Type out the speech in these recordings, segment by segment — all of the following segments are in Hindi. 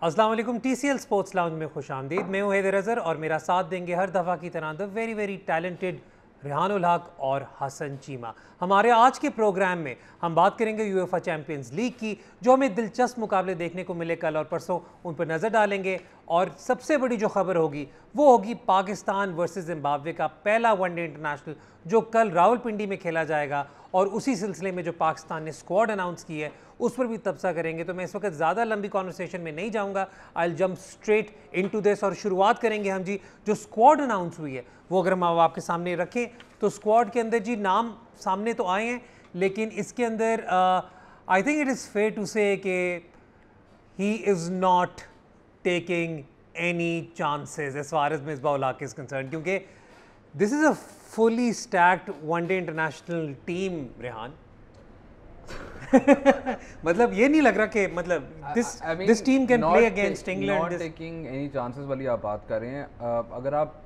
अस्सलाम वालेकुम। TCL स्पोर्ट्स लाउंज में खुश आमदीद। मैं हूं हैदर अज़हर और मेरा साथ देंगे हर दफ़ा की तरह the very very talented Rehan ul Haq और हसन चीमा। हमारे आज के प्रोग्राम में हम बात करेंगे यूएफए चैम्पियंस लीग की, जो हमें दिलचस्प मुकाबले देखने को मिले कल और परसों, उन पर नज़र डालेंगे। और सबसे बड़ी जो खबर होगी वो होगी पाकिस्तान वर्सेस जिम्बाब्वे का पहला वनडे इंटरनेशनल, जो कल रावलपिंडी में खेला जाएगा। और उसी सिलसिले में जो पाकिस्तान ने स्क्वाड अनाउंस की है उस पर भी तबसरा करेंगे। तो मैं इस वक्त ज़्यादा लंबी कॉन्वर्सेशन में नहीं जाऊंगा, I will jump straight into this. और शुरुआत करेंगे हम जी, जो स्क्वाड अनाउंस हुई है वो अगर हम आपके सामने रखें तो स्क्वाड के अंदर जी नाम सामने तो आए हैं, लेकिन इसके अंदर I think it is fair to say कि he is not taking any chances as far as Misbah ul Haq is concern, क्योंकि this is a fully stacked one day international team Rehan. मतलब ये नहीं लग रहा कि मतलब this team can play against England. Not taking any chances वाली आप बात कर रहे हैं। अगर आप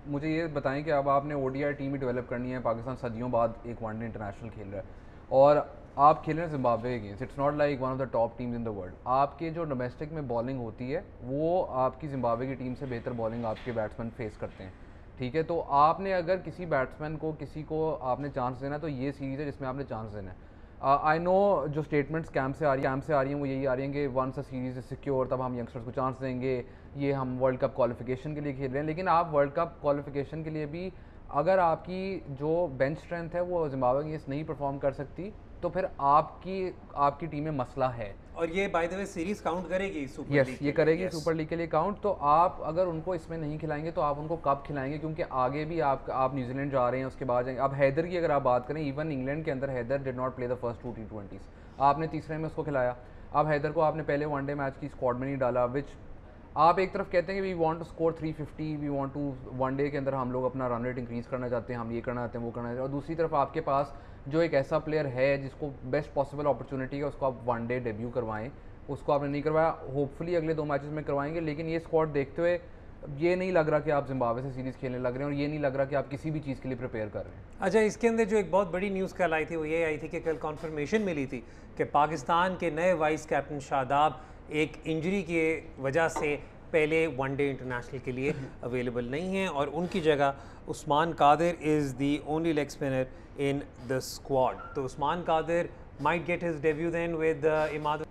मुझे ये बताएं कि अब आपने ओडीआई टीम ही डेवलप करनी है, पाकिस्तान सदियों बाद एक वनडे इंटरनेशनल खेल रहा है और आप खेल रहे हैं Zimbabwe against, it's not like one of the top teams in the world. आपके जो डोमेस्टिक में बॉलिंग होती है वो आपकी जिम्बाब्वे की टीम से बेहतर बॉलिंग आपके बैट्समैन फेस करते हैं, ठीक है। तो आपने अगर किसी बैट्समैन को किसी को आपने चांस देना है तो ये सीरीज़ है जिसमें आपने चांस देना है। आई नो जो स्टेटमेंट्स कैंप से आ रही हैं वो यही आ रही हैं कि once a series is secure तब हम यंगस्टर्स को चांस देंगे, ये हम वर्ल्ड कप क्वालिफिकेशन के लिए खेल रहे हैं। लेकिन आप वर्ल्ड कप क्वालिफिकेशन के लिए भी अगर आपकी जो बेंच स्ट्रेंथ है वो जिम्बाब्वे अगेंस्ट नहीं परफॉर्म कर सकती तो फिर आपकी टीम में मसला है। और ये by the way series count करेगी सुपर यस, लीग ये करेगी सुपर लीग के लिए काउंट। तो आप अगर उनको इसमें नहीं खिलाएंगे तो आप उनको कब खिलाएंगे, क्योंकि आगे भी आप न्यूजीलैंड जा रहे हैं, उसके बाद जाएंगे। अब हैदर की अगर आप बात करें, इवन इंग्लैंड के अंदर Haider did not play the first 2 T20s, आपने तीसरे में उसको खिलाया। अब हैदर को आपने पहले वनडे मैच की स्क्वाड में नहीं डाला, विच आप एक तरफ कहते हैं कि we want to score 350, we want to one day के अंदर हम लोग अपना रन रेट इंक्रीज़ करना चाहते हैं, हम ये करना चाहते हैं, वो करना चाहते हैं। और दूसरी तरफ आपके पास जो एक ऐसा प्लेयर है जिसको बेस्ट पॉसिबल अपॉर्चुनिटी है उसको आप वनडे डेब्यू करवाएं, उसको आपने नहीं करवाया। होपफुली अगले 2 मैचेस में करवाएंगे, लेकिन ये स्क्वाड देखते हुए ये नहीं लग रहा कि आप जिम्बाब्वे से सीरीज़ खेलने लग रहे हैं और ये नहीं लग रहा कि आप किसी भी चीज़ के लिए प्रिपेयर कर रहे हैं। अच्छा, इसके अंदर जो एक बहुत बड़ी न्यूज़ कल आई थी वो ये आई थी कि कल कॉन्फर्मेशन मिली थी कि पाकिस्तान के नए वाइस कैप्टन शादाब एक इंजरी के वजह से पहले वनडे इंटरनेशनल के लिए अवेलेबल नहीं हैं और उनकी जगह Usman Qadir is the only leg spinner in the squad. तो Usman Qadir might get his debut then with Imad,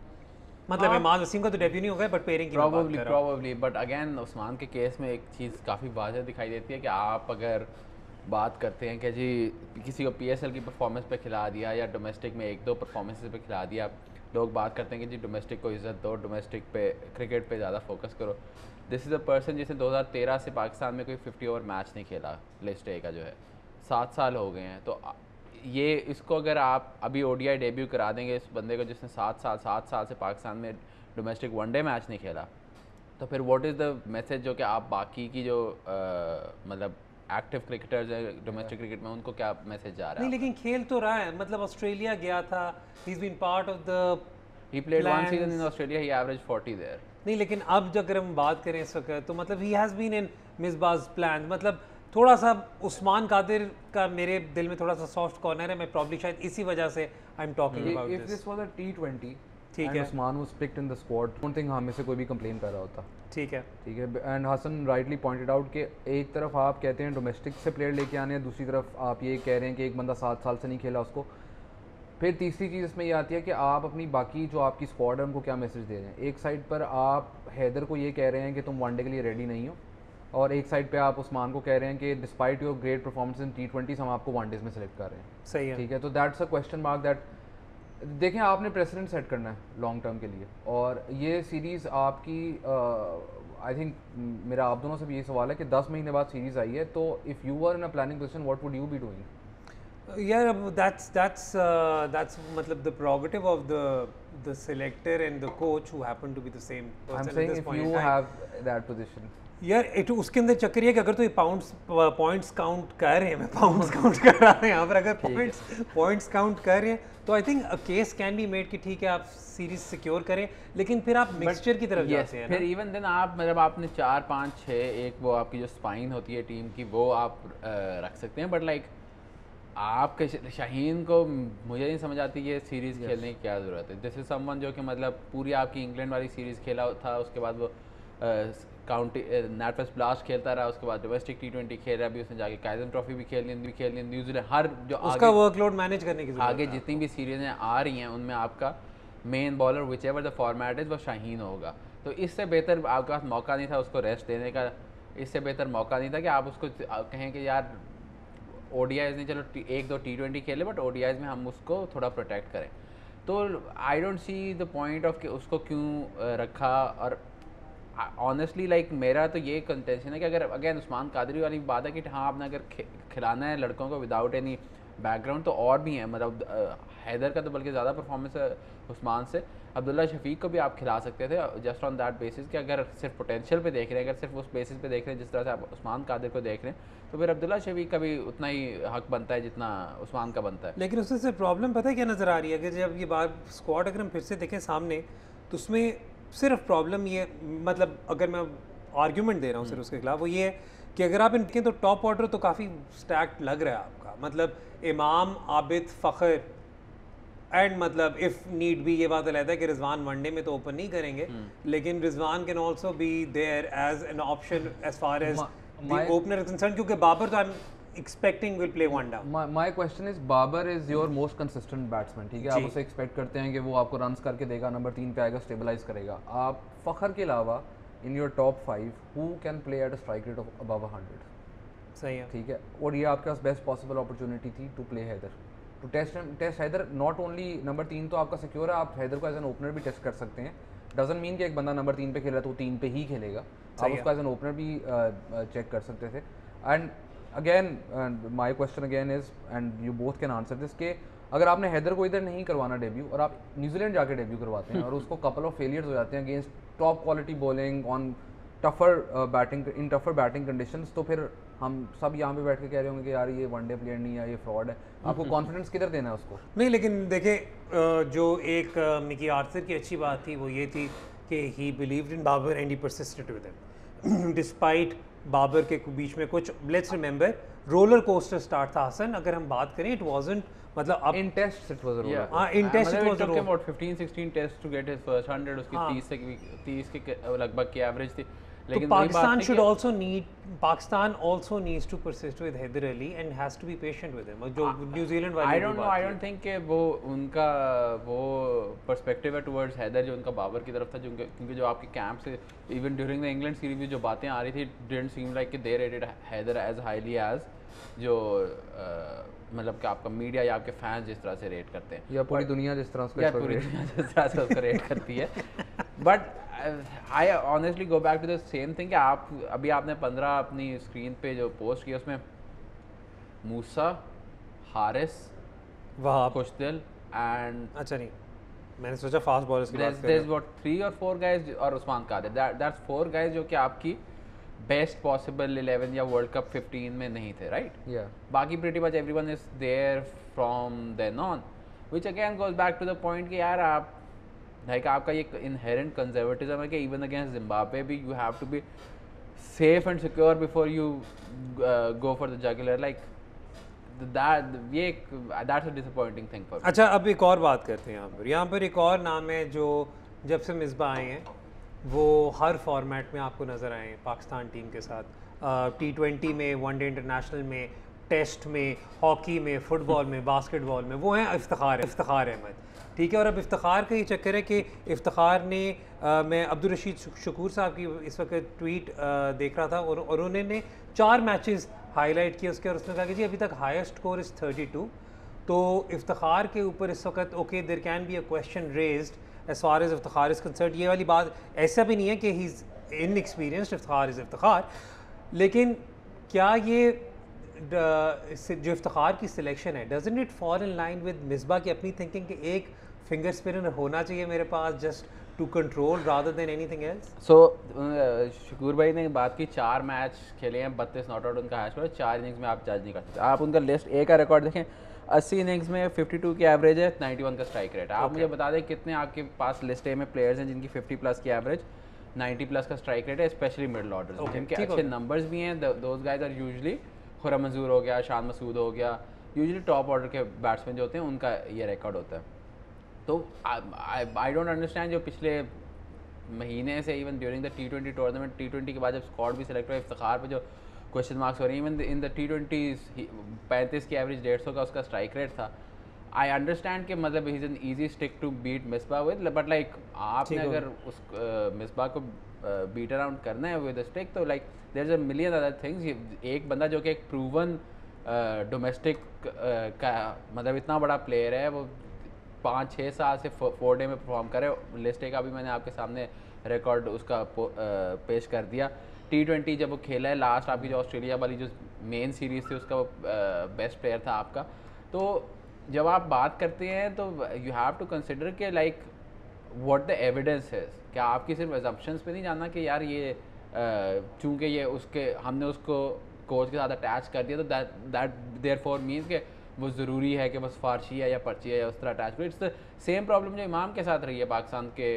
मतलब इमाद वसीम का तो डेब्यू नहीं होगा बट पेयरिंग की मैं बात कर रहा हूं। प्रॉबली बट अगेन उस्मान के केस में एक चीज़ काफ़ी वाज़ह दिखाई देती है कि आप अगर बात करते हैं कि जी किसी को PSL की परफॉर्मेंस पे खिला दिया या डोमेस्टिक में 1-2 परफॉर्मेंसेस पे खिला दिया, लोग बात करते हैं कि जी डोमेस्टिक को इज़्ज़त दो, डोमेस्टिक पे क्रिकेट पे ज़्यादा फोकस करो। दिस इज़ अ पर्सन जिसने 2013 से पाकिस्तान में कोई 50 ओवर मैच नहीं खेला, लिस्ट ए का जो है 7 साल हो गए हैं। तो ये इसको अगर आप अभी ODI डेब्यू करा देंगे इस बंदे को जिसने 7 साल से पाकिस्तान में डोमेस्टिक वनडे मैच नहीं खेला, तो फिर व्हाट इज़ द मैसेज जो कि आप बाकी की जो मतलब एक्टिव क्रिकेटर्स हैं डोमेस्टिक क्रिकेट में उनको क्या मैसेज जा रहा है? नहीं, लेकिन खेल तो रहा है, मतलब ऑस्ट्रेलिया गया था, he is been part of the he played 1 season in Australia, he average 40 there. नहीं, लेकिन अब अगर हम बात करें इस वक्त तो मतलब he has been in Misbah's plan. मतलब थोड़ा सा उस्मान कादिर का मेरे दिल में थोड़ा सा सॉफ्ट कॉर्नर है, मैं प्रॉब्ली शायद इसी वजह से I am talking about if this was a T20 ठीक है, Usman was picked in the squad, don't think हम में से कोई भी कंप्लेन कर रहा होता। ठीक है। And Hasan rightly pointed out कि एक तरफ आप कहते हैं डोमेस्टिक से प्लेयर लेके आने हैं, दूसरी तरफ आप ये कह रहे हैं कि एक बंदा 7 साल से नहीं खेला उसको। फिर तीसरी चीज़ इसमें ये आती है कि आप अपनी बाकी जो आपकी स्क्वाड है उनको क्या मैसेज दे रहे हैं। एक साइड पर आप हैदर को ये कह रहे हैं कि तुम वनडे के लिए रेडी नहीं हो, और एक साइड पे आप उस्मान को कह रहे हैं कि despite your great performance in T20s हम आपको वनडेज में सेलेक्ट कर रहे हैं। सही है, ठीक है। तो that's a question mark that देखें, आपने प्रेसिडेंट सेट करना है लॉन्ग टर्म के लिए, और ये सीरीज़ आपकी आई थिंक मेरा आप दोनों से भी ये सवाल है कि 10 महीने बाद सीरीज़ आई है, तो if you were in a planning position what would you be doing? yeah, that's मतलब the prerogative of the selector and the coach who happen to be the same person I'm at saying this if point you in time. have that position. यार उसके अंदर चक्कर ये कि अगर तो ये पॉइंट्स काउंट कर रहे हैं, मैं पाउंड्स काउंट कर रहा हूँ यहाँ पर, अगर पॉइंट्स काउंट कर रहे हैं तो I think a case can be made कि ठीक है आप सीरीज सिक्योर करें, लेकिन फिर आप मिक्सचर की तरफ जाते हैं फिर इवन देन आप मतलब आपने 4 5 6 एक वो आपकी जो स्पाइन होती है टीम की वो आप रख सकते हैं, बट लाइक आपके शाहीन को मुझे नहीं समझ आती ये सीरीज़ खेलने की क्या ज़रूरत है। दिस इज समवन जो कि मतलब पूरी आपकी इंग्लैंड वाली सीरीज़ खेला था, उसके बाद वो काउंटी नैटवेस्ट ब्लास्ट खेलता रहा, उसके बाद डोमेस्टिक T20 खेल रहा है, अभी उसने जाके काइजन ट्रॉफी भी खेल ली, न्यूजीलैंड हर जो उसका वर्कलोड मैनेज करने की आगे जितनी भी सीरीज़ें आ रही हैं उनमें आपका main bowler which ever the format is वो शाहीन होगा। तो इससे बेहतर आपके पास मौका नहीं था उसको रेस्ट देने का, इससे बेहतर मौका नहीं था कि आप उसको कहें कि यार ODIs नहीं, चलो 1-2 T20 खेले बट ODIs में हम उसको थोड़ा प्रोटेक्ट करें। तो I don't see the point of कि उसको क्यों रखा। और ऑनेस्टली लाइक मेरा तो ये कंटेंशन है कि अगर अगेन उस्मान कादरी वाली बात है कि हाँ आपने अगर खिलाना है लड़कों को विदाउट एनी बैकग्राउंड तो और भी हैं, मतलब हैदर का तो बल्कि ज़्यादा परफॉर्मेंस है उस्मान से, अब्दुल्ला शफीक को भी आप खिला सकते थे जस्ट ऑन दैट बेसिस कि अगर सिर्फ पोटेंशियल पे देख रहे हैं, अगर सिर्फ उस बेसिस पे देख रहे हैं जिस तरह से आप उस्मान कादिर को देख रहे हैं, तो फिर अब्दुल्ला शफीक का भी उतना ही हक बनता है जितना उस्मान का बनता है। लेकिन उससे सिर्फ प्रॉब्लम पता है क्या नज़र आ रही है, अगर जब ये बार स्क्वाड अगर हम फिर से देखें सामने तो उसमें सिर्फ प्रॉब्लम ये, मतलब अगर मैं आर्ग्यूमेंट दे रहा हूँ सिर्फ उसके खिलाफ, वो ये है कि अगर आप इनके तो टॉप ऑर्डर तो काफ़ी स्टैक्ड लग रहा है आपका, मतलब इमाम, आबिद, फ़खर एंड मतलब इफ़ नीड भी, ये बात अलग है कि रिजवान वनडे में तो ओपन नहीं करेंगे, लेकिन Rizwan can also be there as an option as far as the opener is concern, क्योंकि बाबर तो I am expecting will play one down. My question is Babar is your most consistent batsman, ठीक है, आप उसे एक्सपेक्ट करते हैं कि वो आपको रन्स करके देगा, नंबर 3 पे आएगा, स्टेबलाइज करेगा। आप फ़खर के अलावा in your top 5 who can play at a strike rate of above 100? सही है, ठीक है, और ये आपके पास बेस्ट पॉसिबल अपॉर्चुनिटी थी to play Haider, to test Haider. Not only number 3 तो आपका सिक्योर है, आप हैदर को एज एन ओपनर भी टेस्ट कर सकते हैं। डजंट मीन कि एक बंदा नंबर 3 पे खेल रहा है तो 3 पे ही खेलेगा, आप उसको एज एन ओपनर भी चेक कर सकते थे। And again my question again is, and you both can answer this, के अगर आपने हैदर को इधर नहीं करवाना डेब्यू और आप न्यूजीलैंड जाके डेब्यू करवाते हैं और उसको कपल ऑफ फेलियर्स हो जाते हैं against top quality bowling on tougher batting in tougher batting conditions, तो फिर हम सब यहाँ पे बैठ के कह रहे होंगे कि यार ये वनडे प्लेयर नहीं है, ये फ्रॉड है। आपको कॉन्फिडेंस किधर देना है उसको? नहीं, लेकिन देखें जो एक मिकी आर्थर की अच्छी बात थी वो ये थी कि he believed in Babar and he persisted with him despite Babar के बीच में कुछ, let's remember roller coaster start था हसन, अगर हम बात करें इट वाजंट, मतलब अब in test it was a roller, हां in test it was about 15-16 test to get his first 100, उसकी 30 के लगभग की एवरेज थी। तो Pakistan should also need, Pakistan also needs to persist with Haider Ali and has to be patient with him, जो न्यूजीलैंड वाली, I don't think कि वो उनका वो पर्सपेक्टिव है टुवर्ड्स हैदर जो उनका बाबर की तरफ था, क्योंकि जो आपके कैंप से even during the England series में जो बातें आ रही थी डिडंट सीम लाइक कि they rated Haider as highly as जो मतलब कि आपका मीडिया या आपके फैंस जिस तरह से रेट करते हैं, या पूरी दुनिया जिस तरह से उसको रेट करती है। But I honestly go back to the same thing कि आप अभी आपने 15 अपनी स्क्रीन पे जो पोस्ट किया उसमें मूसा, हारिस, वहाब, खुशदिल एंड, अच्छा नहीं मैंने सोचा फास्ट बॉलर्स की बात कर रहे there's what 3 or 4 guys और उस्मान कादिर, that's 4 guys जो कि आपकी बेस्ट पॉसिबल 11 या वर्ल्ड कप 15 में नहीं थे, राइट? बाकी pretty much everyone is there from then on, which again goes back to the point कि यार आप लाइक आपका ये इनहेरेंट कंजर्वेटिज्म है कि इवन अगेंस्ट जिम्बाब्वे भी you have to be safe and secure before you go for the jugular, like that's a disappointing thing for. अच्छा, अब एक और बात करते हैं यहाँ पर एक और नाम है जो जब से मिसबा आए हैं वो हर फॉर्मेट में आपको नज़र आए हैं पाकिस्तान टीम के साथ, T20 में, वनडे इंटरनेशनल में, टेस्ट में, हॉकी में, फुटबॉल में, बास्केटबॉल में, वो हैं इफ्तिखार अहमद, ठीक है। और अब इफ्तिखार का ये चक्कर है कि इफ्तिखार ने मैं अब्दुल रशीद शकूर साहब की इस वक्त ट्वीट देख रहा था और उन्होंने 4 मैचेस हाईलाइट किए उसके, और उसने कहा कि जी अभी तक हाईएस्ट स्कोर इज़ 32, तो इफ्तिखार के ऊपर इस वक्त okay there can be a question raised as far as Iftikhar is concerned. ये वाली बात ऐसा भी नहीं है कि he is inexperienced, Iftikhar is Iftikhar, लेकिन क्या ये जो इफ्तिखार की सिलेक्शन है doesn't it fall in line with Misbah की अपनी थिंकिंग कि एक फिंगर स्पिनर होना चाहिए मेरे पास just to control rather than anything else? So Shakoor भाई ने बात की 4 मैच खेले हैं, 32 नॉट आउट उनका हैश, 4 इनिंग्स में आप जज नहीं कर सकते। आप उनका लिस्ट ए का रिकॉर्ड देखें, 80 इनिंग्स में 52 की एवरेज है, 91 का स्ट्राइक रेट। आप मुझे बता दें कितने आपके पास लिस्ट ए में प्लेयर्स हैं जिनकी 50 प्लस की एवरेज, 90 प्लस का स्ट्राइक रेट है, स्पेशली मिडल ऑर्डर जिनके अच्छे नंबर्स भी हैं। Those guys are usually Khurram Manzoor हो गया, शान मसूद हो गया, यूजुअली टॉप ऑर्डर के बैट्समैन जो होते हैं उनका ये रिकॉर्ड होता है। तो आई डोंट अंडरस्टैंड जो पिछले महीने से even during the T20 tournament, T20 के बाद जब स्क्वाड भी सिलेक्ट हुआ, इफ्तिखार पे जो क्वेश्चन मार्क्स हो रहे हैं, इवन इन द T20 35 की एवरेज 150 का उसका स्ट्राइक रेट था। आई अंडरस्टैंड कि मतलब he is an easy stick to beat Misbah with, but like आपने अगर उस मिसबा को बीट अराउंड करना है विद स्टिक, तो like there is a million other things. एक बंदा जो कि एक प्रूवन डोमेस्टिक का मतलब इतना बड़ा प्लेयर है, वो 5-6 साल से 4 डे में परफॉर्म करे। लिस्ट का भी मैंने आपके सामने रिकॉर्ड उसका पेश कर दिया। T20 जब वो खेला है लास्ट, आपकी जो ऑस्ट्रेलिया वाली जो मेन सीरीज़ थी उसका वो बेस्ट प्लेयर था आपका। तो जब आप बात करते हैं तो यू हैव टू कंसिडर के लाइक व्हाट द एविडेंस है। क्या आपकी सिर्फ एजम्पशंस पे नहीं जानना कि यार ये चूँकि ये उसके हमने उसको कोच के साथ अटैच कर दिया तो दैट देयरफॉर मीन्स के वो ज़रूरी है कि बस फारसी है या पर्ची है या उस तरह अटैच करो। इट्स द सेम प्रॉब्लम जो इमाम के साथ रही है पाकिस्तान के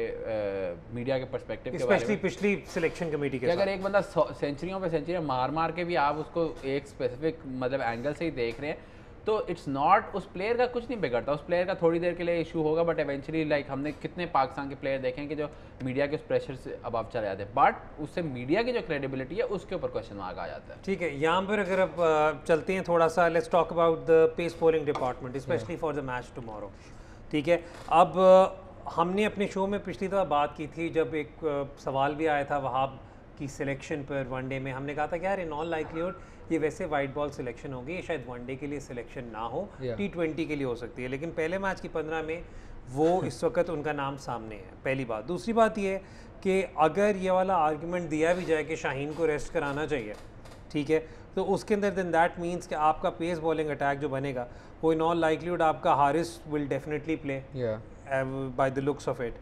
मीडिया के पर्सपेक्टिव के बारे में, पिछली सिलेक्शन कमेटी के अगर एक बंदा सेंचुरियों पे सेंचुरी मार के भी आप उसको एक स्पेसिफिक मतलब एंगल से ही देख रहे हैं, तो इट्स नॉट, उस प्लेयर का कुछ नहीं बिगड़ता। उस प्लेयर का थोड़ी देर के लिए इशू होगा, बट एवेंचुअली लाइक हमने कितने पाकिस्तान के प्लेयर देखें कि जो मीडिया के उस प्रेशर से अबाव चले जाते हैं, बट उससे मीडिया की जो क्रेडिबिलिटी है उसके ऊपर क्वेश्चन मार्क आ जाता है। ठीक है, यहाँ पर अगर आप चलते हैं थोड़ा सा, let's talk about the pace bowling department specially for the match tomorrow. ठीक है, अब हमने अपने शो में पिछली दफ़ा बात की थी जब एक सवाल भी आया था वहाब की सिलेक्शन पर वनडे में, हमने कहा था कि यार इन ऑल लाइकलीहुड ये वैसे वाइट बॉल सिलेक्शन होगी, ये शायद वनडे के लिए सिलेक्शन ना हो, T20 के लिए हो सकती है, लेकिन पहले मैच की 15 में वो इस वक्त उनका नाम सामने है, पहली बात। दूसरी बात ये है कि अगर ये वाला आर्गूमेंट दिया भी जाए कि शाहीन को रेस्ट कराना चाहिए, ठीक है, तो उसके अंदर देन दैट मीन्स कि आपका पेस बॉलिंग अटैक जो बनेगा वो इन ऑल लाइकलीहुड आपका Haris will definitely play by the looks of it.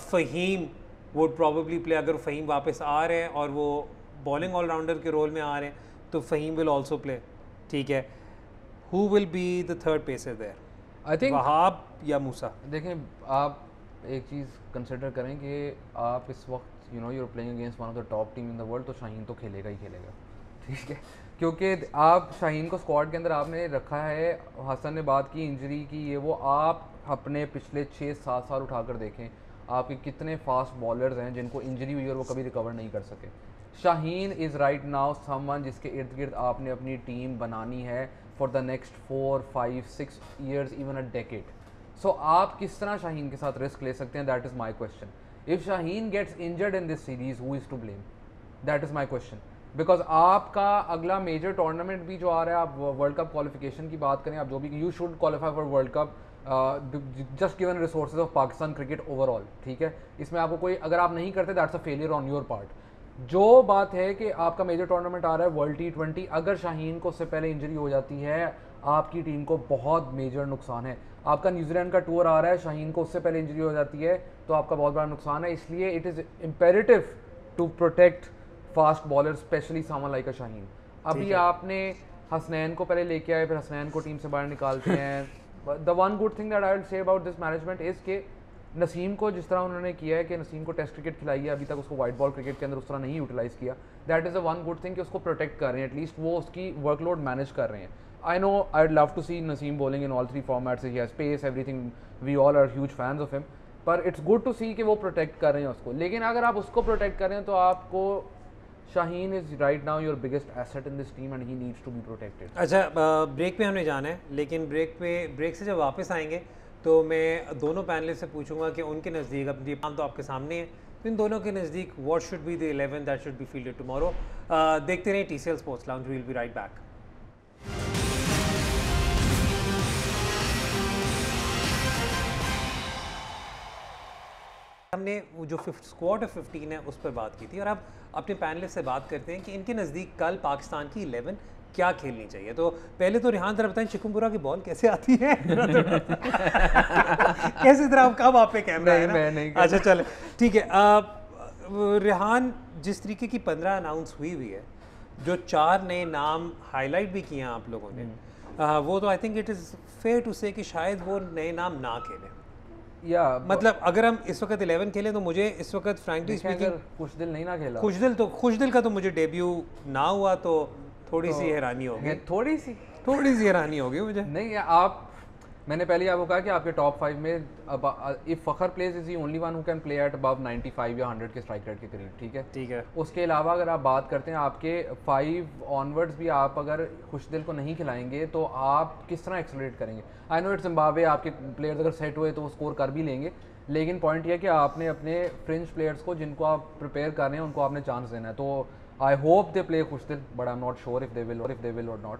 Faheem would probably play, अगर फ़हीम वापस आ रहे हैं और वो बॉलिंग ऑलराउंडर के रोल में आ रहे हैं तो फ़हीम विल ऑल्सो प्ले। ठीक है, who will be the third pacer there, I think Wahab या मूसा? देखें, आप एक चीज़ कंसिडर करें कि आप इस वक्त you are playing against one of the top team in the world, तो शाहीन तो खेलेगा ही खेलेगा, ठीक है, क्योंकि आप शाहीन को स्क्वाड के अंदर आपने रखा है। हसन ने बात की इंजरी की, ये वो, आप अपने पिछले 6-7 साल उठाकर देखें आपके कितने फास्ट बॉलर्स हैं जिनको इंजरी हुई और वो कभी रिकवर नहीं कर सके। Shaheen is right now someone जिसके इर्द गिर्द आपने अपनी टीम बनानी है for the next 4, 5, 6 years, even a decade. So आप किस तरह शाहीन के साथ रिस्क ले सकते हैं, that is my question. If Shaheen gets injured in this series, who is to blame? That is my question. Because आपका अगला मेजर टूर्नामेंट भी जो आ रहा है, आप वर्ल्ड कप क्वालिफिकेशन की बात करें, आप जो भी, you should qualify for world cup just given resources of Pakistan cricket overall, ठीक है, इसमें आपको कोई, अगर आप नहीं करते that's a failure on your part. जो बात है कि आपका मेजर टूर्नामेंट आ रहा है वर्ल्ड T20, अगर शाहीन को उससे पहले इंजरी हो जाती है आपकी टीम को बहुत मेजर नुकसान है। आपका न्यूजीलैंड का टूर आ रहा है, शाहीन को उससे पहले इंजरी हो जाती है तो आपका बहुत बड़ा नुकसान है। इसलिए it is imperative to protect fast bowler, specially someone like a Shaheen. अभी आपने हसनैन को पहले लेके आए, फिर हसनैन को टीम से बाहर निकालते हैं। The one good thing that I will say about this management is के नसीम को जिस तरह उन्होंने किया है कि नसीम को टेस्ट क्रिकेट खिलाई है, अभी तक उसको वाइट बॉल क्रिकेट के अंदर उस तरह नहीं यूटिलाइज़ किया, that is a one good thing कि उसको प्रोटेक्ट कर रहे हैं, एटलीस्ट वो उसकी वर्कलोड मैनेज कर रहे हैं। I know I love to see Naseem bowling in all 3 formats, he has space, everything, we all are huge fans of him, पर इट्स गुड टू सी कि वो प्रोटेक्ट कर रहे हैं उसको। लेकिन अगर आप उसको प्रोटेक्ट कर रहे हैं तो आपको Shaheen is right now your biggest asset in this team and he needs to be protected. अच्छा, ब्रेक पे हमने जाना है, लेकिन ब्रेक से जब वापस आएंगे तो मैं दोनों पैनलिस्ट से पूछूंगा कि उनके नज़दीक, अपनी तो आपके सामने है, तो इन दोनों के नज़दीक what should be the 11 that should be fielded tomorrow. देखते रहिए TCL sports lounge, we will be right back. हमने वो जो स्क्वाड ऑफ 15 है उस पर बात की थी, और अब अपने पैनलिस्ट से बात करते हैं कि इनके नज़दीक कल पाकिस्तान की 11 क्या खेलनी चाहिए। तो पहले तो रिहान जरा बताएं, चिकुम्बुरा की बॉल कैसे आती है? कैसे तरह कब आप पे कैमरा है ना? मैं नहीं अच्छा चले, ठीक है। रिहान, जिस तरीके की 15 अनाउंस हुई है, जो 4 नए नाम हाईलाइट भी किए हैं आप लोगों ने, वो तो I think it is fair to say कि शायद वो नए नाम ना खेलें। या मतलब अगर हम इस वक्त 11 खेलें तो मुझे इस वक्त फ्रैंकली स्पीकिंग खुशदिल नहीं ना खेला, खुशदिल का तो मुझे डेब्यू ना हुआ तो थोड़ी सी हैरानी होगी, थोड़ी सी थोड़ी सी हैरानी होगी मुझे। नहीं आप, मैंने पहले आपको कहा कि आपके टॉप 5 में if Fakhar plays is the only one who can play at above 95 या 100 के स्ट्राइक रेट के करीब, ठीक है। ठीक है। उसके अलावा अगर आप बात करते हैं आपके 5 ऑनवर्ड्स भी आप अगर खुशदिल को नहीं खिलाएंगे तो आप किस तरह एक्सेलरेट करेंगे। आई नो इट्स जिम्बाब्वे, आपके प्लेयर्स अगर सेट हुए तो वो स्कोर कर भी लेंगे, लेकिन पॉइंट ये है कि आपने अपने फ्रिंज प्लेयर्स को जिनको आप प्रिपेयर कर रहे हैं उनको आपने चांस देना है। तो I hope they play Khushdil, but I am not sure if they will और नॉट।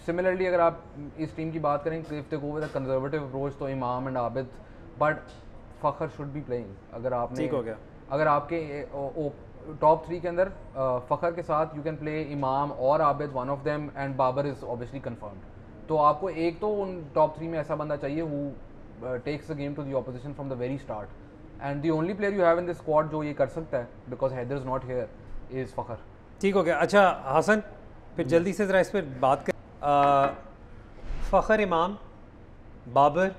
सिमिलरली अगर आप इस टीम की बात करें, if they go with a conservative approach तो इमाम and Abid, but Fakhar should be playing. अगर आपने ठीक हो गया। अगर आपके टॉप 3 के अंदर फखर के साथ यू कैन प्ले इमाम और Abid, one of them, and Babar is obviously confirmed. तो आपको एक तो उन टॉप 3 में ऐसा बंदा चाहिए who takes the game to the opposition from the very start, and the only player you have in this squad जो ये कर सकता है, because Haider is not here, is Fakhar. ठीक हो गया। अच्छा हसन, फिर जल्दी से ज़रा इस पर बात कर। फ़खर इमाम, बाबर,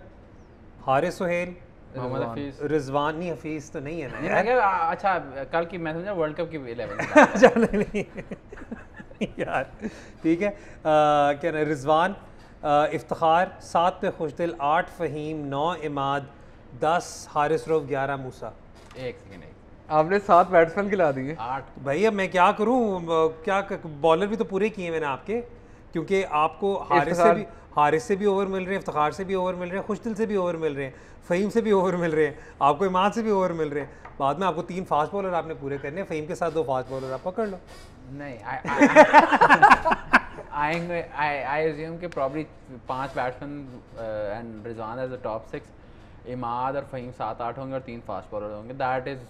हारिस सुहेल, मोहम्मद हफीज, रिजवान, नहीं हफीज़ तो नहीं है ना नहीं, यार। मैं क्या अच्छा कल की मैं समझा वर्ल्ड कप की 11 अच्छा नहीं यार, ठीक है। क्या ना, रिजवान, इफ्तिखार, 7 पे खुशदिल, 8 फ़हीम, 9 इमाद, 10 हारिस रऊफ, 11 मूसा। एक सेकंड, आपने 7 बैट्समैन खिला दिए। 8 भाई अब मैं क्या करूं, क्या बॉलर भी तो पूरे किए मैंने आपके, क्योंकि आपको हारिस से भी ओवर मिल रहे हैं, इफ्तिखार से भी ओवर मिल रहे हैं, खुशदिल से भी ओवर मिल रहे हैं, फ़हीम से भी ओवर मिल रहे हैं, आपको इमाद से भी ओवर मिल रहे हैं। बाद में आपको 3 फास्ट बॉलर आपने पूरे करने हैं, फ़हीम के साथ 2 फास्ट बॉलर आप पकड़ लो। नहीं, आई अज्यूम कि probably 5 batsman and Rizwan as the top 6, Imad और फ़हीम 7-8 होंगे और 3 फास्ट बॉलर होंगे। दैट इज़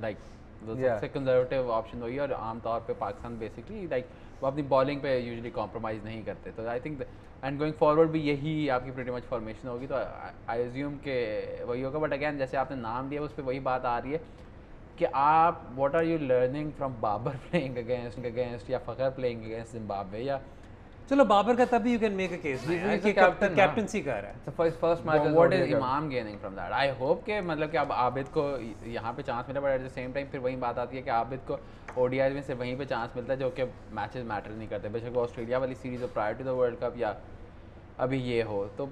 लाइक सबसे कंजर्वेटिव ऑप्शन वही है, और आमतौर पे पाकिस्तान बेसिकली लाइक वो अपनी बॉलिंग पे यूजुअली कॉम्प्रोमाइज़ नहीं करते। तो I think and going forward भी यही आपकी प्रीटी मच फॉर्मेशन होगी। तो आई अज्यूम के वही होगा, बट अगैन जैसे आपने नाम दिया उस पर वही बात आ रही है कि आप what are you learning from Babar playing against या फखर प्लेइंग अगेंस्ट जिम्बाब्वे। या चलो बाबर का तभी you can make a case कि कैप्टनसी कर रहा है। फर्स्ट मैच व्हाट इज इमाम gaining from that. I hope के मतलब कि अब आबिद को यहाँ पे चांस मिला, but at the same time फिर वही बात आती है कि आबिद को ओडीआई में से वहीं पे चांस मिलता है जो कि मैचेस मैटर नहीं करते, बेशक वो ऑस्ट्रेलिया वाली सीरीज हो prior to the world cup या अभी ये हो। तो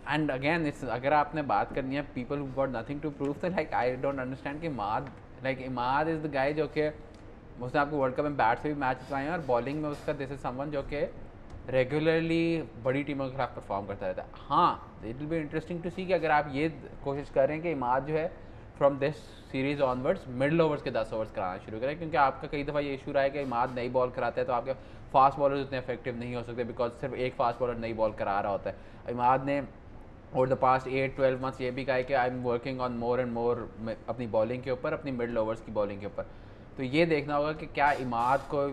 एंड अगेन इट्स, अगर आपने बात करनी है people who got nothing to prove, तो लाइक आई डोंट अंडरस्टैंड कि इमाद इज़ द गाय जो कि उसने आपको वर्ल्ड कप में बैट से भी मैच जितवाए हैं और बॉलिंग में उसका दिस इज समवन जो कि रेगुलरली बड़ी टीमों के खिलाफ परफॉर्म करता रहता है। हाँ, it will be interesting to see कि अगर आप ये कोशिश कर रहे हैं कि इमाद जो है from this series onwards middle overs के 10 ओवर्स कराना शुरू करें, क्योंकि आपका कई दफ़ा ये इशू रहा है कि इमाद नई बॉल कराते हैं तो आपके फास्ट बॉलर्स उतने इफेक्टिव नहीं हो सकते, बिकॉज सिर्फ एक फास्ट बॉलर नई बॉल करा रहा होता है। इमाद ने ओवर द पास्ट 8-12 मंथ्स ये भी कहा है कि I am working on more and more अपनी बॉलिंग के ऊपर, अपनी मिडल ओवर्स की बॉलिंग के ऊपर। तो ये देखना होगा कि क्या इमाद को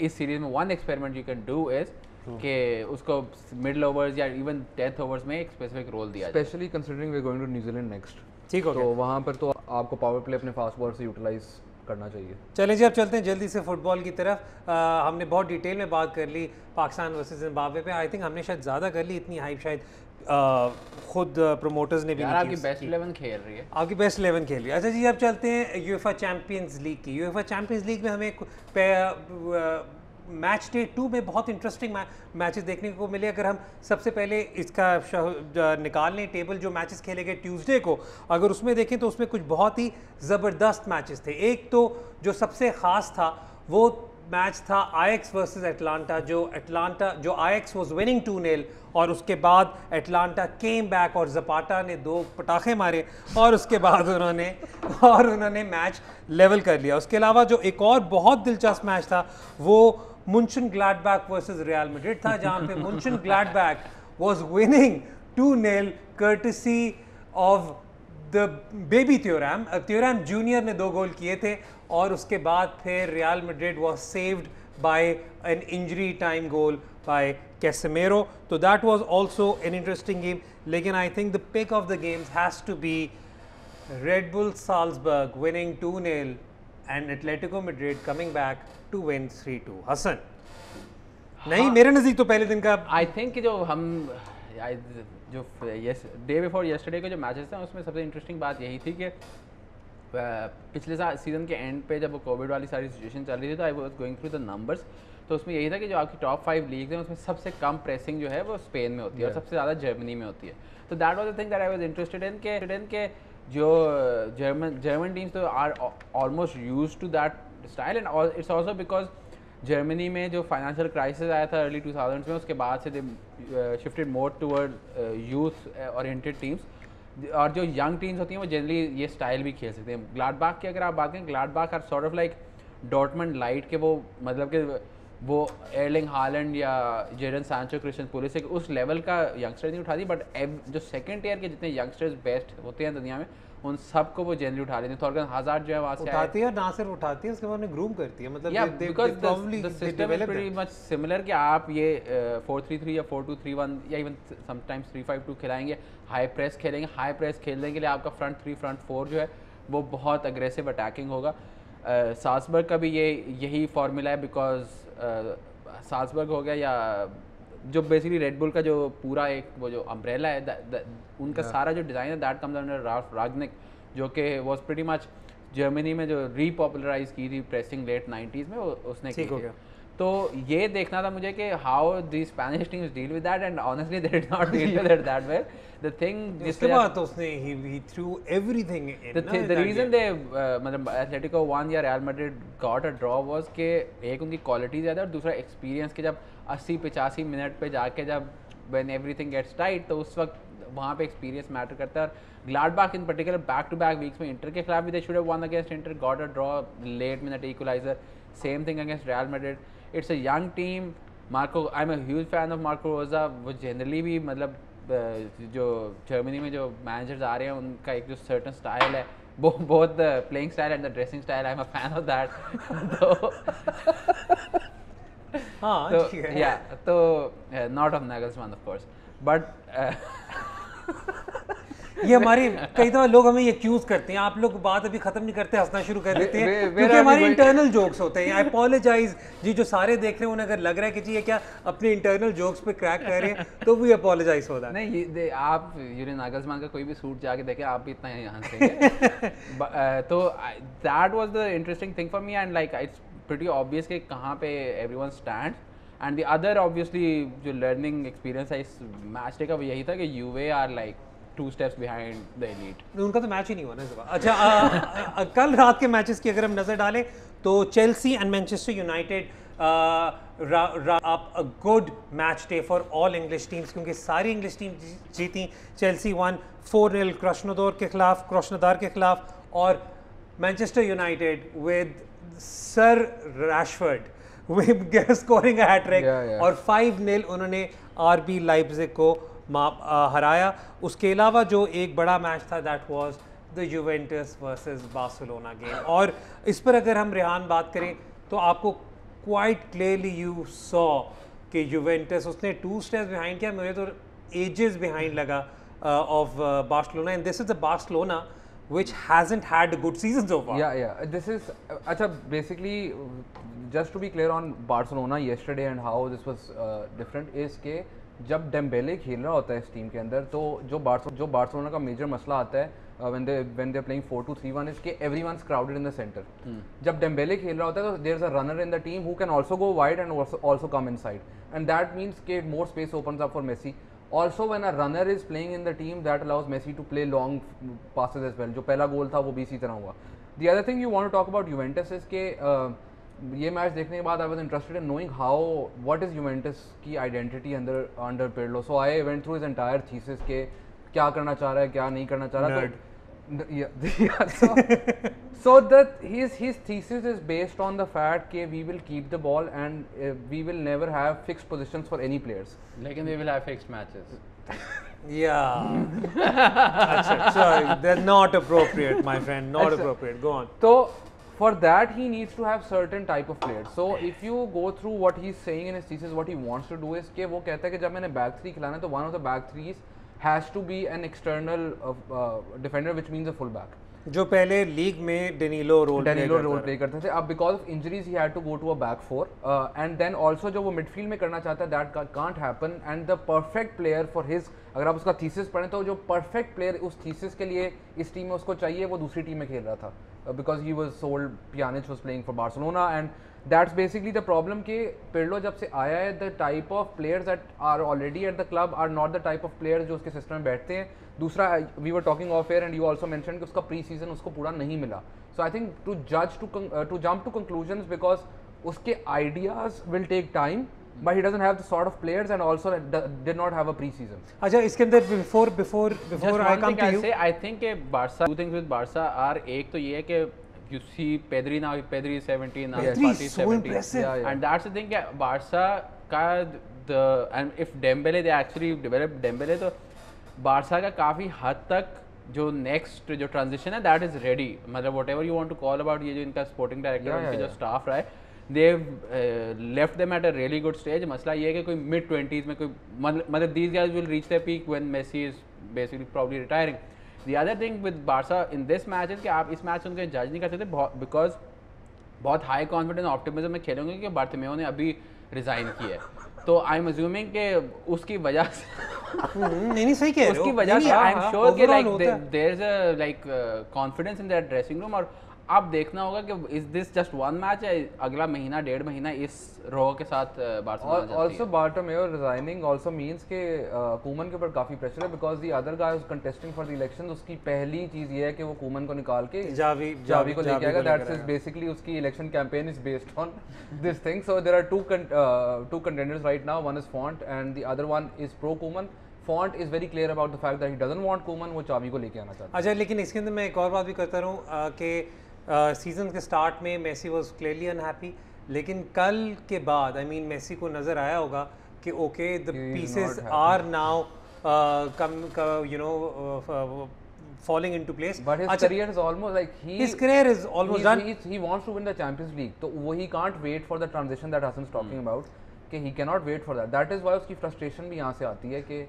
इस सीरीज़ में one experiment you can do is कि उसको मिडल ओवर्स या इवन 10th ओवर्स में एक स्पेसिफिक रोल दिया जाए, specially considering we are going to New Zealand next. ठीक हो तो वहाँ पर तो आपको पावर प्ले अपने फास्ट बॉलर से यूटिलाइज करना चाहिए। चलें जी, अब चलते हैं जल्दी से फुटबॉल की तरफ। हमने बहुत डिटेल में बात कर ली पाकिस्तान वर्सेस जिम्बाब्वे पे। आई थिंक हमने शायद ज़्यादा कर ली, इतनी हाइप शायद खुद प्रमोटर्स ने भी यार नहीं आपकी की। बेस्ट 11 खेल रही है, आपकी बेस्ट 11 खेल रही है। अच्छा जी, अब चलते हैं यूएफए चैम्पियंस लीग की। यूएफए चैम्पियंस लीग में हमें मैच डे 2 में बहुत इंटरेस्टिंग मैचेस देखने को मिले। अगर हम सबसे पहले इसका निकाल लें टेबल जो मैचेस खेले गए ट्यूसडे को, अगर उसमें देखें तो उसमें कुछ बहुत ही ज़बरदस्त मैचेस थे। एक तो जो सबसे ख़ास था वो मैच था आयक्स वर्सेस एटलांटा, जो आयक्स वाज विनिंग 2-0 और उसके बाद एटलांटा केम बैक और ज़पाटा ने 2 पटाखे मारे और उसके बाद उन्होंने मैच लेवल कर लिया। उसके अलावा जो एक और बहुत दिलचस्प मैच था वो Monchengladbach versus Real Madrid था, जहां पे Monchengladbach was winning 2-0 courtesy of the baby Thuram junior ने 2 गोल किए थे और उसके बाद फिर Real Madrid was saved by an injury time goal by Casemiro. तो that was also an interesting game, लेकिन I think the pick of the games has to be Red Bull Salzburg winning 2-0 and Atletico Madrid coming back to win 3-2. Hasan नहीं, मेरे नज़दीक तो पहले दिन का आई थिंक जो हम जो डे बिफोर येस्टरडे के जो मैचेस थे उसमें सबसे इंटरेस्टिंग बात यही थी कि पिछले सीज़न के एंड पे जब वो कोविड वाली सारी सिचुएशन चल रही थी तो आई was going through the numbers, तो उसमें यही था कि जो आपकी टॉप 5 लीग्स हैं उसमें सबसे कम प्रेसिंग जो है वो स्पेन में होती है और सबसे ज़्यादा जर्मनी में होती है। तो that was the thing that I was interested in के जो जर्मन टीम्स तो are almost used to that style and it's also because Germany में जो फाइनेंशियल क्राइसिस आया था अर्ली 2000s में, उसके बाद से they shifted more toward youth oriented teams, और जो यंग टीम्स होती हैं वो जनरली ये स्टाइल भी खेल सकते हैं। ग्लाडबाख की अगर आप बात करें, Gladbach are sort of like Dortmund lite के, वो मतलब कि वो एर्लिंग हालैंड या जेडन सांचो, क्रिस्टियन पुलिसिक उस लेवल का यंगस्टर नहीं उठाती, बट जो सेकंड टियर के जितने यंगस्टर्स बेस्ट होते हैं दुनिया में उन सबको वो जनरली उठा लेते हैं। थॉर्गन हज़ार्ड जो है वहाँ से उठाती है, ना सिर्फ उठाती है उसके बाद उन्हें ग्रूम करती है, मतलब because the system is pretty much similar कि आप ये 4-3-3 या 4-2-3-1 या इवन समटाइम्स 3-5-2 खिलाएंगे, हाई प्रेस खेलेंगे। हाई प्रेस खेलने के लिए आपका फ्रंट 3 फ्रंट 4 जो है वो बहुत अग्रेसिव अटैकिंग होगा। साल्सबर्ग का भी यही फार्मूला है, बिकॉज साल्सबर्ग हो गया या जो बेसिकली रेडबुल का जो पूरा एक वो जो अम्ब्रेला है उनका सारा जो डिज़ाइन है दैट कम्स अंडर राल्फ रागनिक, जो कि वाज प्रीटी मच जर्मनी में जो रीपॉपुलराइज की थी प्रेसिंग लेट 90s में, उसने की थी। तो ये देखना था मुझे कि how the Spanish teams deal with that, and honestly they did not deal with it that well. The thing इसके बाद तो उसने ही through everything in, the reason they मतलब एथलेटिको वन या Real Madrid got a draw was कि एक उनकी क्वालिटी ज़्यादा और दूसरा एक्सपीरियंस के जब 80-85 मिनट पे जाके जब व्हेन एवरीथिंग गेट्स टाइट तो उस वक्त वहाँ पे एक्सपीरियंस मैटर करता है। और Gladbach in particular back to back weeks में इंटर के खिलाफ भी they should have won against Inter, got a draw late minute equaliser, same thing against Real Madrid. It's a young team. Marco, I am a huge fan of Marco Rose. वो जनरली भी मतलब जो जर्मनी में जो मैनेजर्स आ रहे हैं उनका एक जो सर्टन स्टाइल है, both the playing style and the dressing style, I am a fan of that. तो हाँ तो ठीक है, या तो not of Nagelsmann of course, but ये हमारी कई दफा लोग हमें ये एक्यूज करते हैं, आप लोग बात अभी खत्म नहीं करते, हंसना शुरू कर देते हैं क्योंकि हमारे इंटरनल जोक्स होते हैं। आई अपोलोजाइज जी, जो सारे देख रहे हैं उन्हें अगर लग रहा है कि जी ये क्या अपने इंटरनल जोक्स पे क्रैक कर रहे हैं तो वी अपोलोजाइज हो दैट। नहीं, आप यूरिन नागल्समैन का कोई भी सूट जाके देखें, आप भी इतना हंसेंगे। तो that was the interesting thing for me, and like it's pretty obvious कि कहाँ पे everyone stands. And the other obviously जो लर्निंग एक्सपीरियंस है इस मैच डे का वो यही था कि यूवे are like 2 steps behind the elite। उनका तो मैच ही नहीं हुआ ना इस बार। अच्छा, कल रात के मैचेस की अगर हम नज़र डालें तो Chelsea and Manchester United a good match day for all English teams, क्योंकि सारी इंग्लिश टीम जीती। चेल्सी वन 4-0 क्रोशनोदार के खिलाफ, और मैनचेस्टर यूनाइटेड with sir Rashford scoring a hattrick, और 5-0 उन्होंने आरबी लाइप्जिग को हराया। उसके अलावा जो एक बड़ा मैच था that was the Juventus versus Barcelona game, और इस पर अगर हम रेहान बात करें तो आपको क्वाइट क्लियरली यू सॉ कि यूवेंटस उसने 2 steps बिहाइंड किया, मुझे तो एजेस बिहाइंड लगा of Barcelona, and this is the Barcelona which hasn't had a good season so far. Yeah. This is basically just to be clear on Barcelona yesterday and how this was different is के जब डेम्बेले खेल रहा होता है इस टीम के अंदर, तो जो बार्सिलोना का मेजर मसला आता है when they're playing 4-2-3-1 is कि everyone's crowded in the center. जब डेम्बेले खेल रहा होता है तो there's a runner in the team who can also go wide and also come inside, and that means कि more space opens up for Messi. Also when a runner is playing in the team that allows Messi to play long passes as well. जो पहला गोल था वो भी इसी तरह हुआ. The other thing you want to talk about Juventus is कि ये मैच देखने के बाद I was interested in knowing what is Juventus की identity under Pirlo. So I went through his entire thesis के क्या करना चाह रहा है, क्या नहीं करना चाह रहा है. So that his thesis is based on the fact that we will keep the ball and we will never have fixed positions for any players. लेकिन we will have fixed matches. Yeah. Sorry, they're not appropriate, my friend. Not appropriate. Go on. So for that he needs to have certain type of players. So if you go through what he's saying in his thesis, what he wants to do is कि वो कहता है कि जब मैंने back three खिलाना है तो one of the back threes has to be an external defender, which means a full back. जो पहले लीग में डेनिलो रोल प्ले करते थे, अब because of injuries he had to go to a back four, and then also जो वो मिडफील्ड में करना चाहता है that can't happen, and the perfect player for his, अगर आप उसका थीसिस पढ़ें तो जो परफेक्ट प्लेयर उस थीसिस के लिए इस टीम में उसको चाहिए वो दूसरी टीम में खेल रहा था, because he was sold, Pjanic was playing for Barcelona, and that's basically the problem कि Pirlo जब से आया है, the type of players that are already at the club are not the type of players जो उसके सिस्टम में बैठते हैं. दूसरा, we were talking off air and you also mentioned कि उसका pre-season उसको पूरा नहीं मिला. So I think to jump to conclusions because उसके ideas will take time, but he doesn't have the sort of players and also did not have a pre-season. अच्छा, इसके अंदर before I come to you, I think Barca, two things with Barca are, एक तो ये है कि you see Pedri now, Pedri is 17 now, Pedri Fati is so 17. impressive. Yeah. And that's the thing कि Barca का and if Dembele, they actually develop Dembele, तो Barca का काफ़ी हद तक जो नेक्स्ट जो ट्रांजिशन है दैट इज़ रेडी. मतलब whatever you want to call about ये जो इनका स्पोर्टिंग डायरेक्टर उनके जो स्टाफ रहा है, they left them at a really good stage. मसला ये है कि कोई मिड 20s में कोई मतलब these guys will reach the peak when Messi is basically probably retiring. The other thing with Barca in this match is कि आप इस मैच उनके जज नहीं कर सकते बिकॉज बहुत हाई कॉन्फिडेंस ऑप्टिमिज्म में खेलेंगे कि बार्टिमेओ ने अभी रिजाइन किया है. तो आई एम अज्यूमिंग कि उसकी वजह से नहीं सही कह रहे हो, उसकी वजह से आई एम श्योर कि लाइक होता है। There is a like confidence in that dressing room. और अब देखना होगा कि is this just one match या अगला महीना 1.5 महीना इस रो के साथ बार्सिलोना जाती है. Also Bartomeu resigning also means कि Koeman के ऊपर काफ़ी प्रेशर है because the other guy who's contesting for the elections, उसकी पहली चीज़ ये है कि वो Koeman को निकाल के जावी को लेके आएगा. That's his basically उसकी election campaign is based on this thing. So there are two contenders right now. One is Font and the other one is pro Koeman. Font is very clear about the fact that he doesn't want Koeman, वो चावी को लेके आना चाहता है. अच्छा, लेकिन इसके अंदर मैं एक और बात भी करता रहूँ कि सीजन के स्टार्ट में मेसी वाज क्लियरली अनहैप्पी, लेकिन कल के बाद आई मीन मेसी को नज़र आया होगा कि okay the pieces are now falling into place. But his career is almost like his career is almost done. He wants to win the Champions League. So he can't wait for the transition that Hassan's talking about. कि he cannot wait for that. That is why उसकी frustration भी यहाँ से आती है कि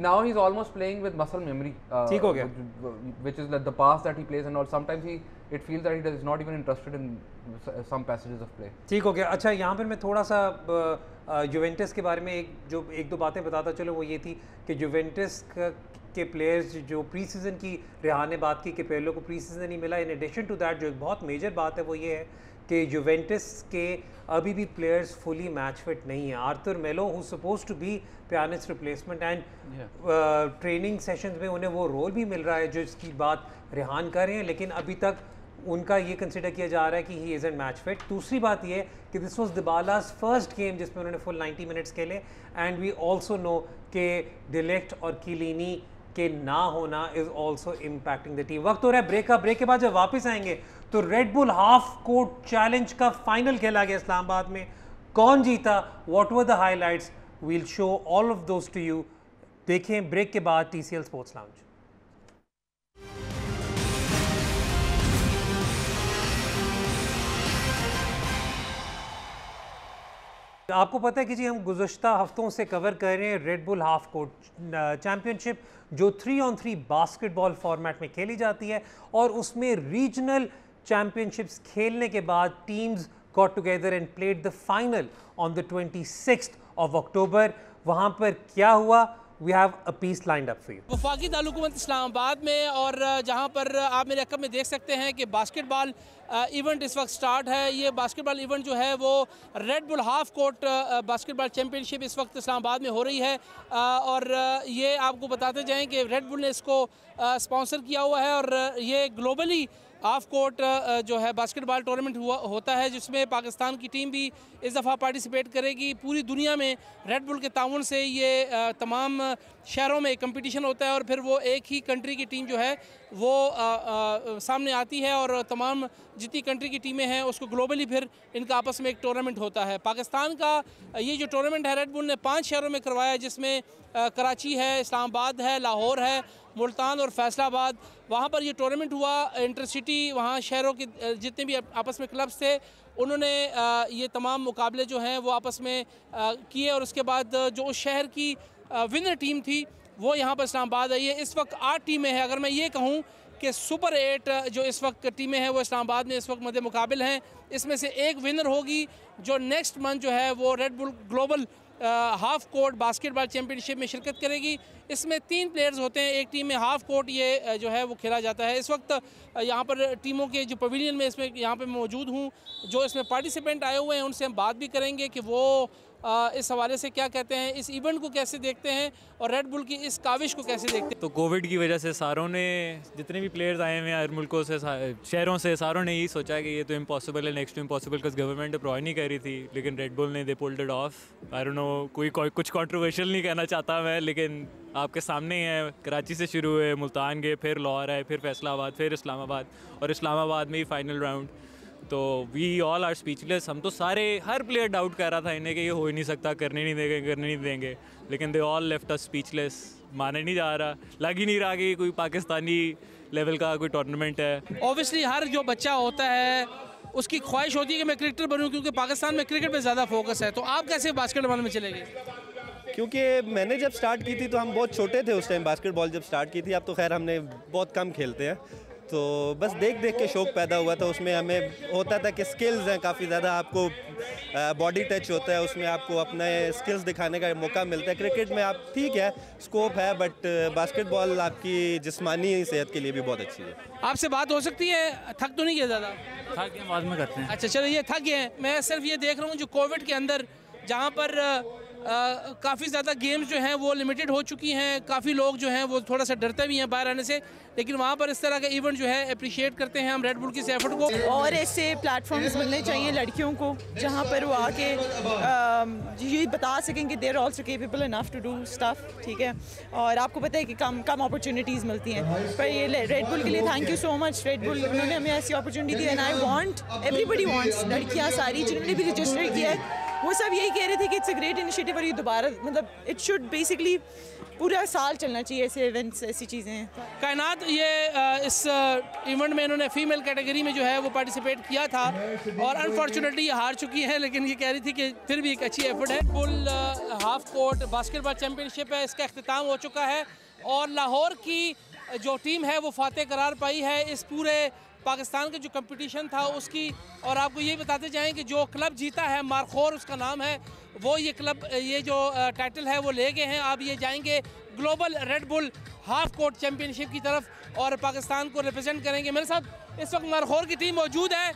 now he's almost playing with muscle memory. ठीक हो गया. Which is like the pass that he plays and all. Sometimes it feels that he is not even interested in some passages of play. ठीक हो गया. अच्छा, यहाँ पर मैं थोड़ा सा यूवेंटस के बारे में एक दो बातें बताता चलो. वो ये थी कि यूवेंटस के प्लेयर्स जो प्री सीज़न की रेहान ने बात की कि पेर्लो को प्री सीज़न नहीं मिला. इन एडिशन टू दैट जो एक बहुत मेजर बात है वो ये है कि यूवेंटस के अभी भी प्लेयर्स फुली मैच फिट नहीं है. Arthur Melo who suppose to be Pjanic's replacement and training sessions में उन्हें वो रोल भी मिल रहा है जो इसकी बात रेहान कर रहे हैं, लेकिन अभी तक उनका ये कंसिडर किया जा रहा है कि he is and match fit. दूसरी बात ये है कि दिस वाज डिबालास फर्स्ट गेम जिसमें उन्होंने फुल 90 मिनट्स खेले एंड वी ऑल्सो नो कि डिलेक्ट और किलीनी के ना होना is also impacting the team. वक्त हो रहा है ब्रेक का. ब्रेक के बाद जब वापस आएंगे तो Red Bull half court challenge का फाइनल खेला गया इस्लामाबाद में. कौन जीता, what were the highlights, we'll show all of those to you. देखें ब्रेक के बाद TCL स्पोर्ट्स लाउंज. आपको पता है कि जी हम गुज़श्ता हफ्तों से कवर कर रहे हैं red Bull half court championship जो 3-on-3 बास्केटबॉल फॉर्मेट में खेली जाती है और उसमें रीजनल चैम्पियनशिप्स खेलने के बाद teams got together and played the final on the 26th of October. वहाँ पर क्या हुआ, we have a piece lined up for you. वफाकी दारुल इस्लामाबाद में और जहाँ पर आप मेरे अकब में देख सकते हैं कि बास्केटबॉल इवेंट इस वक्त स्टार्ट है. ये बास्केटबॉल इवेंट जो है वो red Bull half court basketball championship इस वक्त इस्लामाबाद में हो रही है. और ये आपको बताते जाएं कि रेड बुल ने इसको स्पॉन्सर किया हुआ है और ये ग्लोबली हाफ कोर्ट जो है बास्केटबॉल टूर्नामेंट होता है जिसमें पाकिस्तान की टीम भी इस दफ़ा पार्टिसिपेट करेगी. पूरी दुनिया में रेड बुल के ताउन से ये तमाम शहरों में कंपटीशन होता है और फिर वो एक ही कंट्री की टीम जो है वो सामने आती है और तमाम जितनी कंट्री की टीमें हैं उसको ग्लोबली फिर इनका आपस में एक टूर्नामेंट होता है. पाकिस्तान का ये जो टूर्नामेंट है रेड बुल ने 5 शहरों में करवाया है जिसमें कराची है, इस्लामाबाद है, लाहौर है, मुल्तान और फैसलाबाद. वहाँ पर ये टूर्नामेंट हुआ. इंटरसिटी वहाँ शहरों के जितने भी आपस में क्लब्स थे उन्होंने ये तमाम मुकाबले जो हैं वो आपस में किए और उसके बाद जो उस शहर की विनर टीम थी वो यहाँ पर इस्लामाबाद आई है. इस वक्त 8 टीमें हैं. अगर मैं ये कहूँ कि सुपर 8 जो इस वक्त टीमें हैं वो इस्लामाबाद में इस वक्त मद्दे मुकाबिल हैं. इसमें से एक विनर होगी जो नेक्स्ट मंथ जो है वो red bull global half court basketball championship में शिरकत करेगी। इसमें 3 प्लेयर्स होते हैं, एक टीम में हाफ कोर्ट ये जो है वो खेला जाता है। इस वक्त यहाँ पर टीमों के जो पवेलियन में इसमें यहाँ पे मौजूद हूँ, जो इसमें पार्टिसिपेंट आए हुए हैं उनसे हम बात भी करेंगे कि वो इस हवाले से क्या कहते हैं, इस इवेंट को कैसे देखते हैं और रेड बुल की इस काविश को कैसे देखते हैं। तो कोविड की वजह से सारों ने, जितने भी प्लेयर्स आए हुए हैं हर मुल्कों से, शहरों से, सारों ने यही सोचा कि ये तो इम्पॉसिबल है, next to impossible, because government provide नहीं कर रही थी, लेकिन रेड बुल ने they pulled it off. I don't know, कुछ कंट्रोवर्शियल नहीं कहना चाहता मैं, लेकिन आपके सामने ही है। कराची से शुरू हुए, मुल्तान गए, फिर लाहौर आए, फिर फैसलाबाद, फिर इस्लामाबाद, और इस्लामाबाद में ही फाइनल राउंड। तो वी ऑल आर स्पीचलेस। हम तो सारे, हर प्लेयर डाउट कर रहा था इन्हें कि ये हो ही नहीं सकता, करने नहीं देंगे, लेकिन they all left us speechless. माने नहीं जा रहा, लग ही नहीं रहा कि कोई पाकिस्तानी लेवल का कोई टूर्नामेंट है। ऑब्वियसली हर जो बच्चा होता है उसकी ख्वाहिश होती है कि मैं क्रिकेटर बनूं, क्योंकि पाकिस्तान में क्रिकेट पे ज़्यादा फोकस है। तो आप कैसे बास्केटबॉल में चले गए? क्योंकि मैंने जब स्टार्ट की थी तो हम बहुत छोटे थे उस टाइम, बास्केटबॉल जब स्टार्ट की थी। अब तो खैर हमने बहुत कम खेलते हैं, तो बस देख देख के शौक़ पैदा हुआ था। उसमें हमें होता था कि स्किल्स हैं काफ़ी ज़्यादा, आपको बॉडी टच होता है, उसमें आपको अपने स्किल्स दिखाने का मौका मिलता है। क्रिकेट में आप ठीक है, स्कोप है, बट बास्केटबॉल आपकी जिस्मानी सेहत के लिए भी बहुत अच्छी है। आपसे बात हो सकती है? थक तो नहीं गया ज़्यादा? थक के बाद में करते हैं। अच्छा चलो, ये थक गए। मैं सिर्फ ये देख रहा हूँ जो कोविड के अंदर जहाँ पर काफ़ी ज़्यादा गेम्स जो हैं वो लिमिटेड हो चुकी हैं, काफ़ी लोग जो हैं वो थोड़ा सा डरते भी हैं बाहर आने से, लेकिन वहाँ पर इस तरह का इवेंट जो है अप्रिशिएट करते हैं हम रेड बुल की इस एफर्ट को। और ऐसे प्लेटफॉर्म्स मिलने चाहिए लड़कियों को जहाँ पर वो आके ये बता सकें कि they are also capable enough to do stuff, ठीक है। और आपको पता है कि कम अपॉर्चुनिटीज़ मिलती हैं, पर ये रेड बुल के लिए thank you so much. Red bull उन्होंने हमें ऐसी opportunity the, and I want everybody wants, लड़कियाँ सारी जिन्होंने भी रजिस्टर किया है वो सब यही कह रहे थे कि इट्स अ ग्रेट इनिशिएटिव, और ये दोबारा मतलब इट शुड बेसिकली पूरा साल चलना चाहिए ऐसे इवेंट्स, ऐसी चीज़ें। कायनात ये इस इवेंट में इन्होंने फीमेल कैटेगरी में जो है वो पार्टिसिपेट किया था, और अनफॉर्चुनेटली ये हार चुकी है, लेकिन ये कह रही थी कि फिर भी एक अच्छी एफर्ट है। Bull half court basketball championship है, इसका अख्तिताम हो चुका है, और लाहौर की जो टीम है वो फातेह करार पाई है इस पूरे पाकिस्तान का जो कंपटीशन था उसकी। और आपको ये बताते जाएं कि जो क्लब जीता है, मारखोर उसका नाम है, वो ये क्लब ये जो टाइटल है वो ले गए हैं। अब ये जाएंगे global red Bull half court championship की तरफ और पाकिस्तान को रिप्रेजेंट करेंगे। मेरे साथ इस वक्त मारखोर की टीम मौजूद है।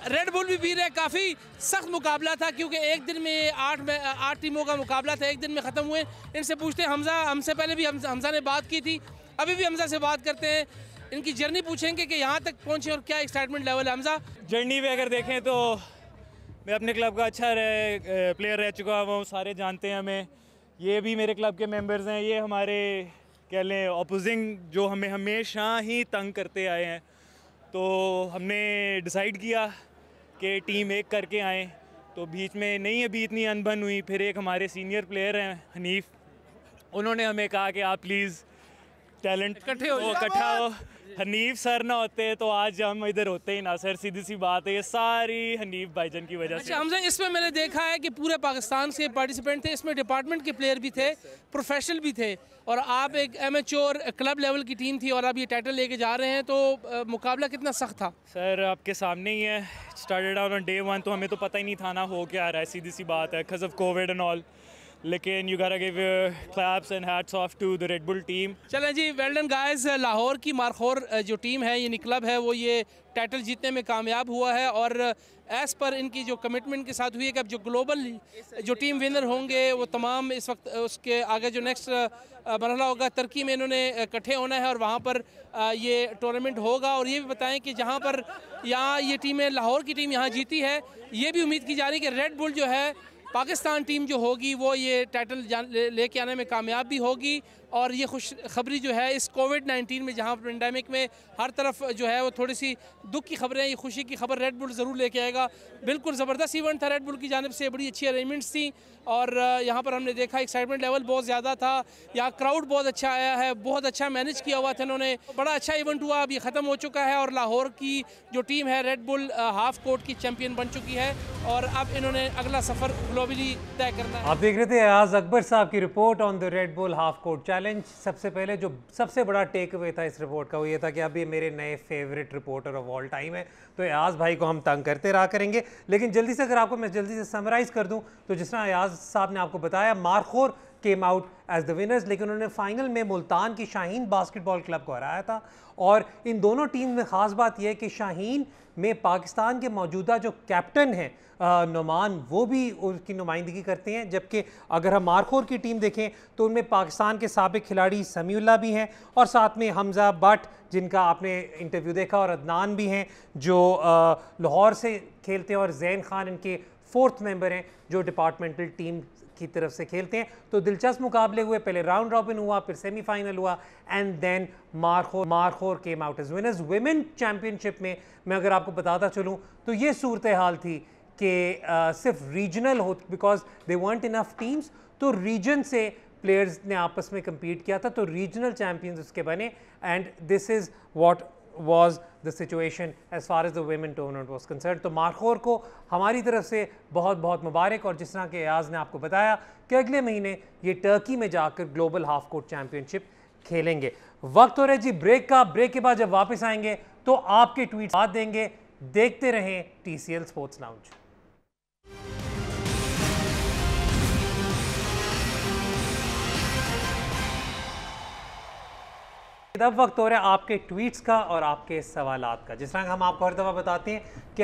रेड बुल भी वीर है, काफ़ी सख्त मुकाबला था, क्योंकि एक दिन में 8 टीमों का मुकाबला था, एक दिन में ख़त्म हुए। इनसे पूछते हैं, हमजा, हमसे पहले भी हमजा ने बात की थी, अभी भी हमजा से बात करते हैं, इनकी जर्नी पूछेंगे कि यहाँ तक पहुँचे और क्या एक्साइटमेंट लेवल है। हमजा, जर्नी में अगर देखें तो मैं अपने क्लब का अच्छा प्लेयर रह चुका हूँ, सारे जानते हैं हमें। ये भी मेरे क्लब के मेंबर्स हैं, ये हमारे कह लें अपोजिंग जो हमें हमेशा ही तंग करते आए हैं। तो हमने डिसाइड किया कि टीम एक करके आएँ, तो बीच में नहीं अभी इतनी अनबन हुई। फिर एक हमारे सीनियर प्लेयर हैं हनीफ, उन्होंने हमें कहा कि आप प्लीज़ टैलेंट इकट्ठा हो। हनीफ सर ना होते तो आज हम इधर होते ही ना सर, सीधी सी बात है, ये सारी हनीफ भाईजान की वजह से। अच्छा हमजा, इसमें मैंने देखा है कि पूरे पाकिस्तान से पार्टिसिपेंट थे, इसमें डिपार्टमेंट के प्लेयर भी थे, प्रोफेशनल भी थे, और आप एक एमेच्योर क्लब लेवल की टीम थी और आप ये टाइटल लेके जा रहे हैं, तो मुकाबला कितना सख्त था? सर आपके सामने ही है, स्टार्टेड आउट ऑन डे 1, तो हमें तो पता ही नहीं था ना हो क्या रहा है, सीधी सी बात है, because of Covid and all. लेकिन you gotta give claps and hats off to the Red Bull team. चलें जी, वेल डन गाइस। लाहौर की मारखोर जो टीम है, यानी क्लब है, वो ये टाइटल जीतने में कामयाब हुआ है, और एज़ पर इनकी जो कमिटमेंट के साथ हुई है कि अब जो ग्लोबल जो टीम विनर होंगे वो तमाम इस वक्त उसके आगे जो नेक्स्ट मरहला होगा तुर्की में इन्होंने इकट्ठे होना है और वहाँ पर ये टूर्नामेंट होगा। और ये भी बताएं कि जहाँ पर यहाँ ये टीमें, लाहौर की टीम यहाँ जीती है, ये भी उम्मीद की जा रही है कि रेड बुल जो है पाकिस्तान टीम जो होगी वो ये टाइटल लेके आने में कामयाब भी होगी। और ये खुशखबरी जो है इस कोविड-19 में, जहाँ पेंडेमिक में हर तरफ जो है वो थोड़ी सी दुख की खबरें, ये खुशी की खबर रेड बुल ज़रूर लेके आएगा। बिल्कुल ज़बरदस्त इवेंट था रेड बुल की जानिब से, बड़ी अच्छी अरेंजमेंट्स थी, और यहाँ पर हमने देखा एक्साइटमेंट लेवल बहुत ज़्यादा था, यहाँ क्राउड बहुत अच्छा आया है, बहुत अच्छा मैनेज किया हुआ था इन्होंने, बड़ा अच्छा इवेंट हुआ। अब ये ख़त्म हो चुका है और लाहौर की जो टीम है रेड बुल हाफ कोर्ट की चैम्पियन बन चुकी है, और अब इन्होंने अगला सफ़र ग्लोबली तय करना है। आप देख रहे थे अयाज अकबर साहब की report on the Red Bull half court challenge सबसे पहले जो सबसे बड़ा टेक अवे था इस रिपोर्ट का वो ये था कि अब ये मेरे नए favourite reporter of all time है, तो अयाज भाई को हम तंग करते रहा करेंगे। लेकिन जल्दी से अगर आपको मैं जल्दी से समराइज़ कर दूं तो जिस तरह अयाज साहब ने आपको बताया, Markhor came out as the winners, लेकिन उन्होंने फाइनल में मुल्तान की शाहीन बास्केटबॉल क्लब को हराया था। और इन दोनों टीम में ख़ास बात यह है कि शाहीन में पाकिस्तान के मौजूदा जो कैप्टन हैं नुमान, वो भी उसकी नुमाइंदगी करते हैं, जबकि अगर हम मारखोर की टीम देखें तो उनमें पाकिस्तान के साबिक खिलाड़ी समीउल्लाह भी हैं और साथ में हमजा भट्ट जिनका आपने इंटरव्यू देखा, और अदनान भी हैं जो लाहौर से खेलते हैं, और जैन खान इनके 4th मेंबर हैं जो डिपार्टमेंटल टीम की तरफ से खेलते हैं। तो दिलचस्प मुकाबले हुए, पहले राउंड रॉबिन हुआ, फिर सेमीफाइनल हुआ, and then Markhor came out as winners. Women championship में मैं अगर आपको बताता चलूँ तो ये सूरत हाल थी कि सिर्फ रीजनल हो, because they want enough teams, तो रीजन से प्लेयर्स ने आपस में कम्पीट किया था, तो रीजनल चैम्पियंस उसके बने, and this is what was the situation as far as the women tournament was concerned। तो मारखोर को हमारी तरफ से बहुत बहुत मुबारक, और जिस तरह के अयाज ने आपको बताया कि अगले महीने ये टर्की में जाकर ग्लोबल हाफ कोर्ट चैम्पियनशिप खेलेंगे। वक्त हो रहा है जी ब्रेक का। ब्रेक के बाद जब वापस आएंगे तो आपके ट्वीट बात देंगे। देखते रहें TCL स्पोर्ट्स लाउंज। अब वक्त हो रहा है आपके ट्वीट्स का और आपके सवालात का। जिस तरह हम आपको हर दफ़ा बताते हैं कि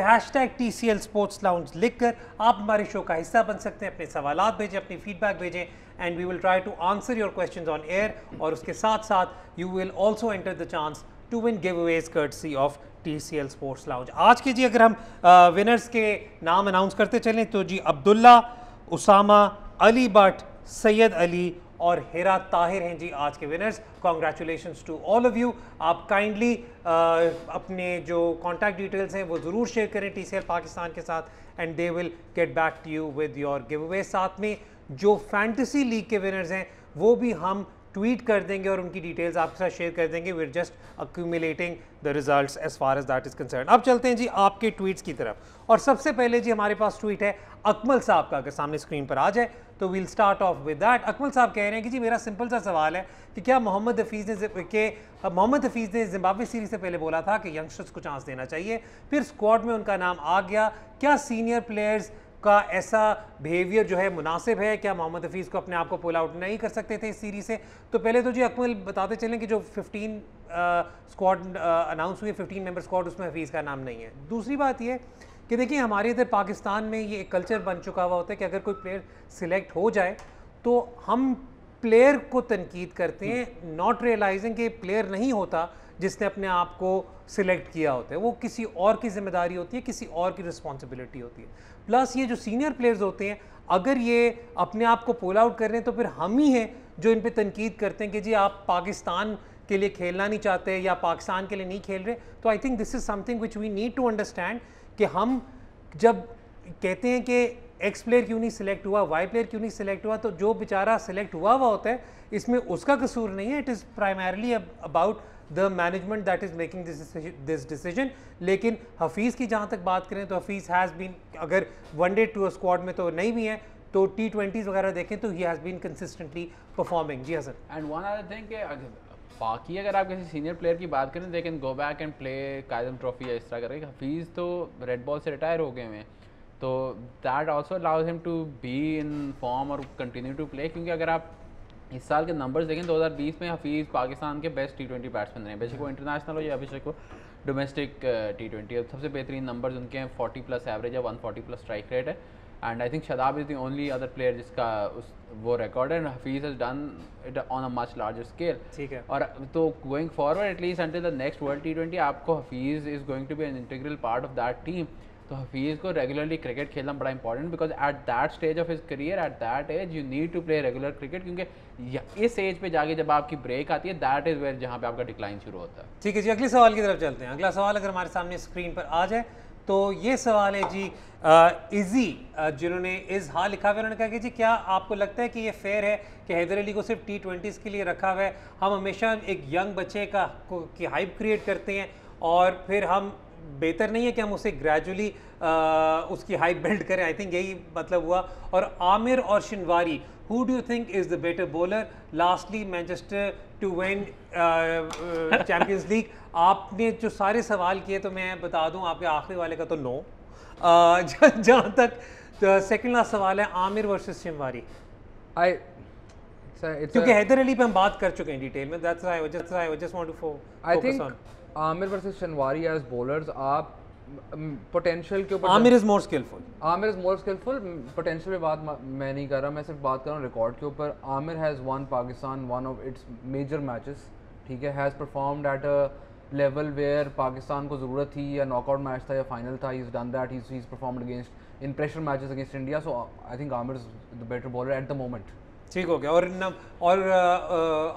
#TCL स्पोर्ट्स लाउंज लिखकर आप हमारे शो का हिस्सा बन सकते हैं, अपने सवालात भेजें, अपनी फीडबैक भेजें, and we will try to answer your questions on air, और उसके साथ साथ you will also enter the chance to win giveaways courtesy of TCL sports lounge. आज के जी अगर हम विनर्स के नाम अनाउंस करते चलें तो जी अब्दुल्ला, उसामा, अली भट्ट, सैयद अली और हिरा ताहिर हैं जी आज के winners. Congratulations to all of you. आप काइंडली अपने जो कॉन्टैक्ट डिटेल्स हैं वो ज़रूर शेयर करें TCL पाकिस्तान के साथ, and they will get back to you with your giveaway. साथ में जो फैंटेसी लीग के विनर्स हैं वो भी हम ट्वीट कर देंगे और उनकी डिटेल्स आपके साथ शेयर कर देंगे। We are just accumulating the results as far as that is concern. अब चलते हैं जी आपके ट्वीट्स की तरफ, और सबसे पहले जी हमारे पास ट्वीट है अकमल साहब का, अगर सामने स्क्रीन पर आ जाए तो we'll start off with that. Akmal साहब कह रहे हैं कि जी मेरा सिंपल सा सवाल है कि क्या मोहम्मद हफीज़ ने जिम्बाब्वे सीरीज से पहले बोला था कि यंगस्टर्स को चांस देना चाहिए, फिर स्क्वाड में उनका नाम आ गया, क्या सीनियर प्लेयर्स का ऐसा बिहेवियर जो है मुनासिब है? क्या मोहम्मद हफीज़ को अपने आप को पुल आउट नहीं कर सकते थे इस सीरीज़ से? तो पहले तो जी अकमल बताते चलें कि जो 15 स्क्वाड अनाउंस हुई, 15 मेंबर स्क्वाड, उसमें हफीज़ का नाम नहीं है। दूसरी बात ये कि देखिए हमारे इधर पाकिस्तान में ये एक कल्चर बन चुका हुआ होता है कि अगर कोई प्लेयर सिलेक्ट हो जाए तो हम प्लेयर को तनकीद करते हैं, नॉट रियलाइजिंग कि प्लेयर नहीं होता जिसने अपने आप को सिलेक्ट किया होता है, वो किसी और की जिम्मेदारी होती है, किसी और की रिस्पॉन्सिबिलिटी होती है। प्लस ये जो सीनियर प्लेयर्स होते हैं, अगर ये अपने आप को पुल आउट कर रहे हैं तो फिर हम ही हैं जो इन पे तनकीद करते हैं कि जी आप पाकिस्तान के लिए खेलना नहीं चाहते या पाकिस्तान के लिए नहीं खेल रहे। तो I think this is something which we need to understand कि हम जब कहते हैं कि एक्स प्लेयर क्यों नहीं सिलेक्ट हुआ, वाई प्लेयर क्यों नहीं सिलेक्ट हुआ, तो जो बेचारा सिलेक्ट हुआ होता है इसमें उसका कसूर नहीं है। It is primarily about the management that is making this decision. लेकिन हफीज़ की जहाँ तक बात करें तो हफीज़ हैज़ बीन, अगर वनडे टूर स्क्वाड में तो नहीं भी हैं, तो T20s वगैरह देखें तो he has been consistently performing. जी Hasan. And one other thing कि बाकी अगर आप किसी सीनियर प्लेयर की बात करें, they can go back and play Quaid-e-Azam trophy या इस तरह करके। हफीज़ तो रेड बॉल से रिटायर हो गए हैं, तो that also allows him to be in form और कंटिन्यू टू प्ले। क्योंकि अगर आप इस साल के नंबर्स देखें 2020 में हफीज़ पाकिस्तान के बेस्ट T20 बैट्समैन रहे, बेशक वो इंटरनेशनल हो या बेशक वो डोमेस्टिक T20। सबसे बेहतरीन नंबर्स उनके हैं, 40+ एवरेज है, 140+ स्ट्राइक रेट है, and I think Shadab is the only other player जिसका वो रिकॉर्ड है, and Hafeez has done it on a much larger scale. ठीक है। और तो going forward at least until the next world T20 आपको Hafeez is going to be an integral part of that team. तो हफीज़ को रेगुलरली क्रिकेट खेलना बड़ा important, because at that stage of his career, at that age, you need to play regular cricket. क्योंकि इस एज पे जाके जब आपकी ब्रेक आती है, दैट इज़ वेयर जहाँ पे आपका डिक्लाइन शुरू होता है। ठीक है जी, अगले सवाल की तरफ चलते हैं। अगला सवाल अगर हमारे सामने स्क्रीन पर आ जाए तो ये सवाल है जी इजी, जिन्होंने इस हाँ लिखा हुआ, उन्होंने कहा कि जी क्या आपको लगता है कि ये फेयर है कि हैदर अली को सिर्फ T20s के लिए रखा हुआ है? हम हमेशा एक यंग बच्चे की हाइप क्रिएट करते हैं और फिर हम बेहतर नहीं है कि हम उसे ग्रेजुअली उसकी हाइप बिल्ड करें? आई थिंक यही मतलब हुआ। और आमिर और Shinwari, who do you think is the better bowler? Lastly, Manchester to win Champions League. आपने जो सारे सवाल किए तो मैं बता दूं, आपके आखिरी वाले का तो नो। जहाँ तक सेकंड लास्ट सवाल है, आमिर वर्सेस शिनवारी। क्योंकि हैदर अली पे हम बात कर चुके हैं डिटेल में, that's why I just want to focus on Amir versus Shinwari as bowlers. आप पोटेंशियल के ऊपर, Amir is more skillful, potential पे बात मैं नहीं कर रहा, मैं सिर्फ बात कर रहा हूँ रिकॉर्ड के ऊपर। Amir has won Pakistan one of its major matches, ठीक है, has performed at a level where Pakistan को ज़रूरत थी, या नॉकआउट मैच था या फाइनल था, he is done that, he is performed against in pressure matches against India. So I think Aamir is the better bowler at the moment. ठीक हो गया। और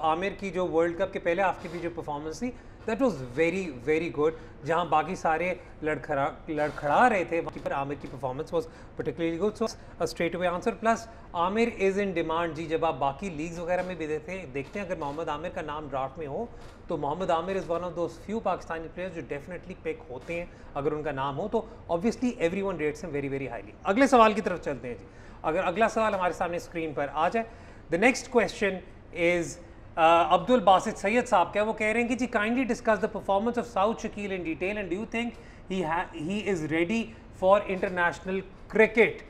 आमिर की जो वर्ल्ड कप के पहले हाफ की भी जो परफॉर्मेंस थी, that was very very good. जहां बाकी सारे लड़खड़ा रहे थे, वहीं पर आमिर की performance was particularly good. So a straight away answer. Plus Aamir is in demand जी। जब आप बाकी लीग्स वगैरह में भी देखते हैं, अगर मोहम्मद आमिर का नाम ड्राफ्ट में हो तो Mohammad Amir is one of those few Pakistani players जो डेफिनेटली पिक होते हैं अगर उनका नाम हो तो। Obviously everyone rates him very very highly. अगले सवाल की तरफ चलते हैं जी। अगर अगला सवाल हमारे सामने स्क्रीन पर आ जाए, the next question is Abdul Basit Syed साहब का। वो कह रहे हैं कि जी kindly discuss the performance of Saud Shakeel in detail and do you think he is ready for international cricket?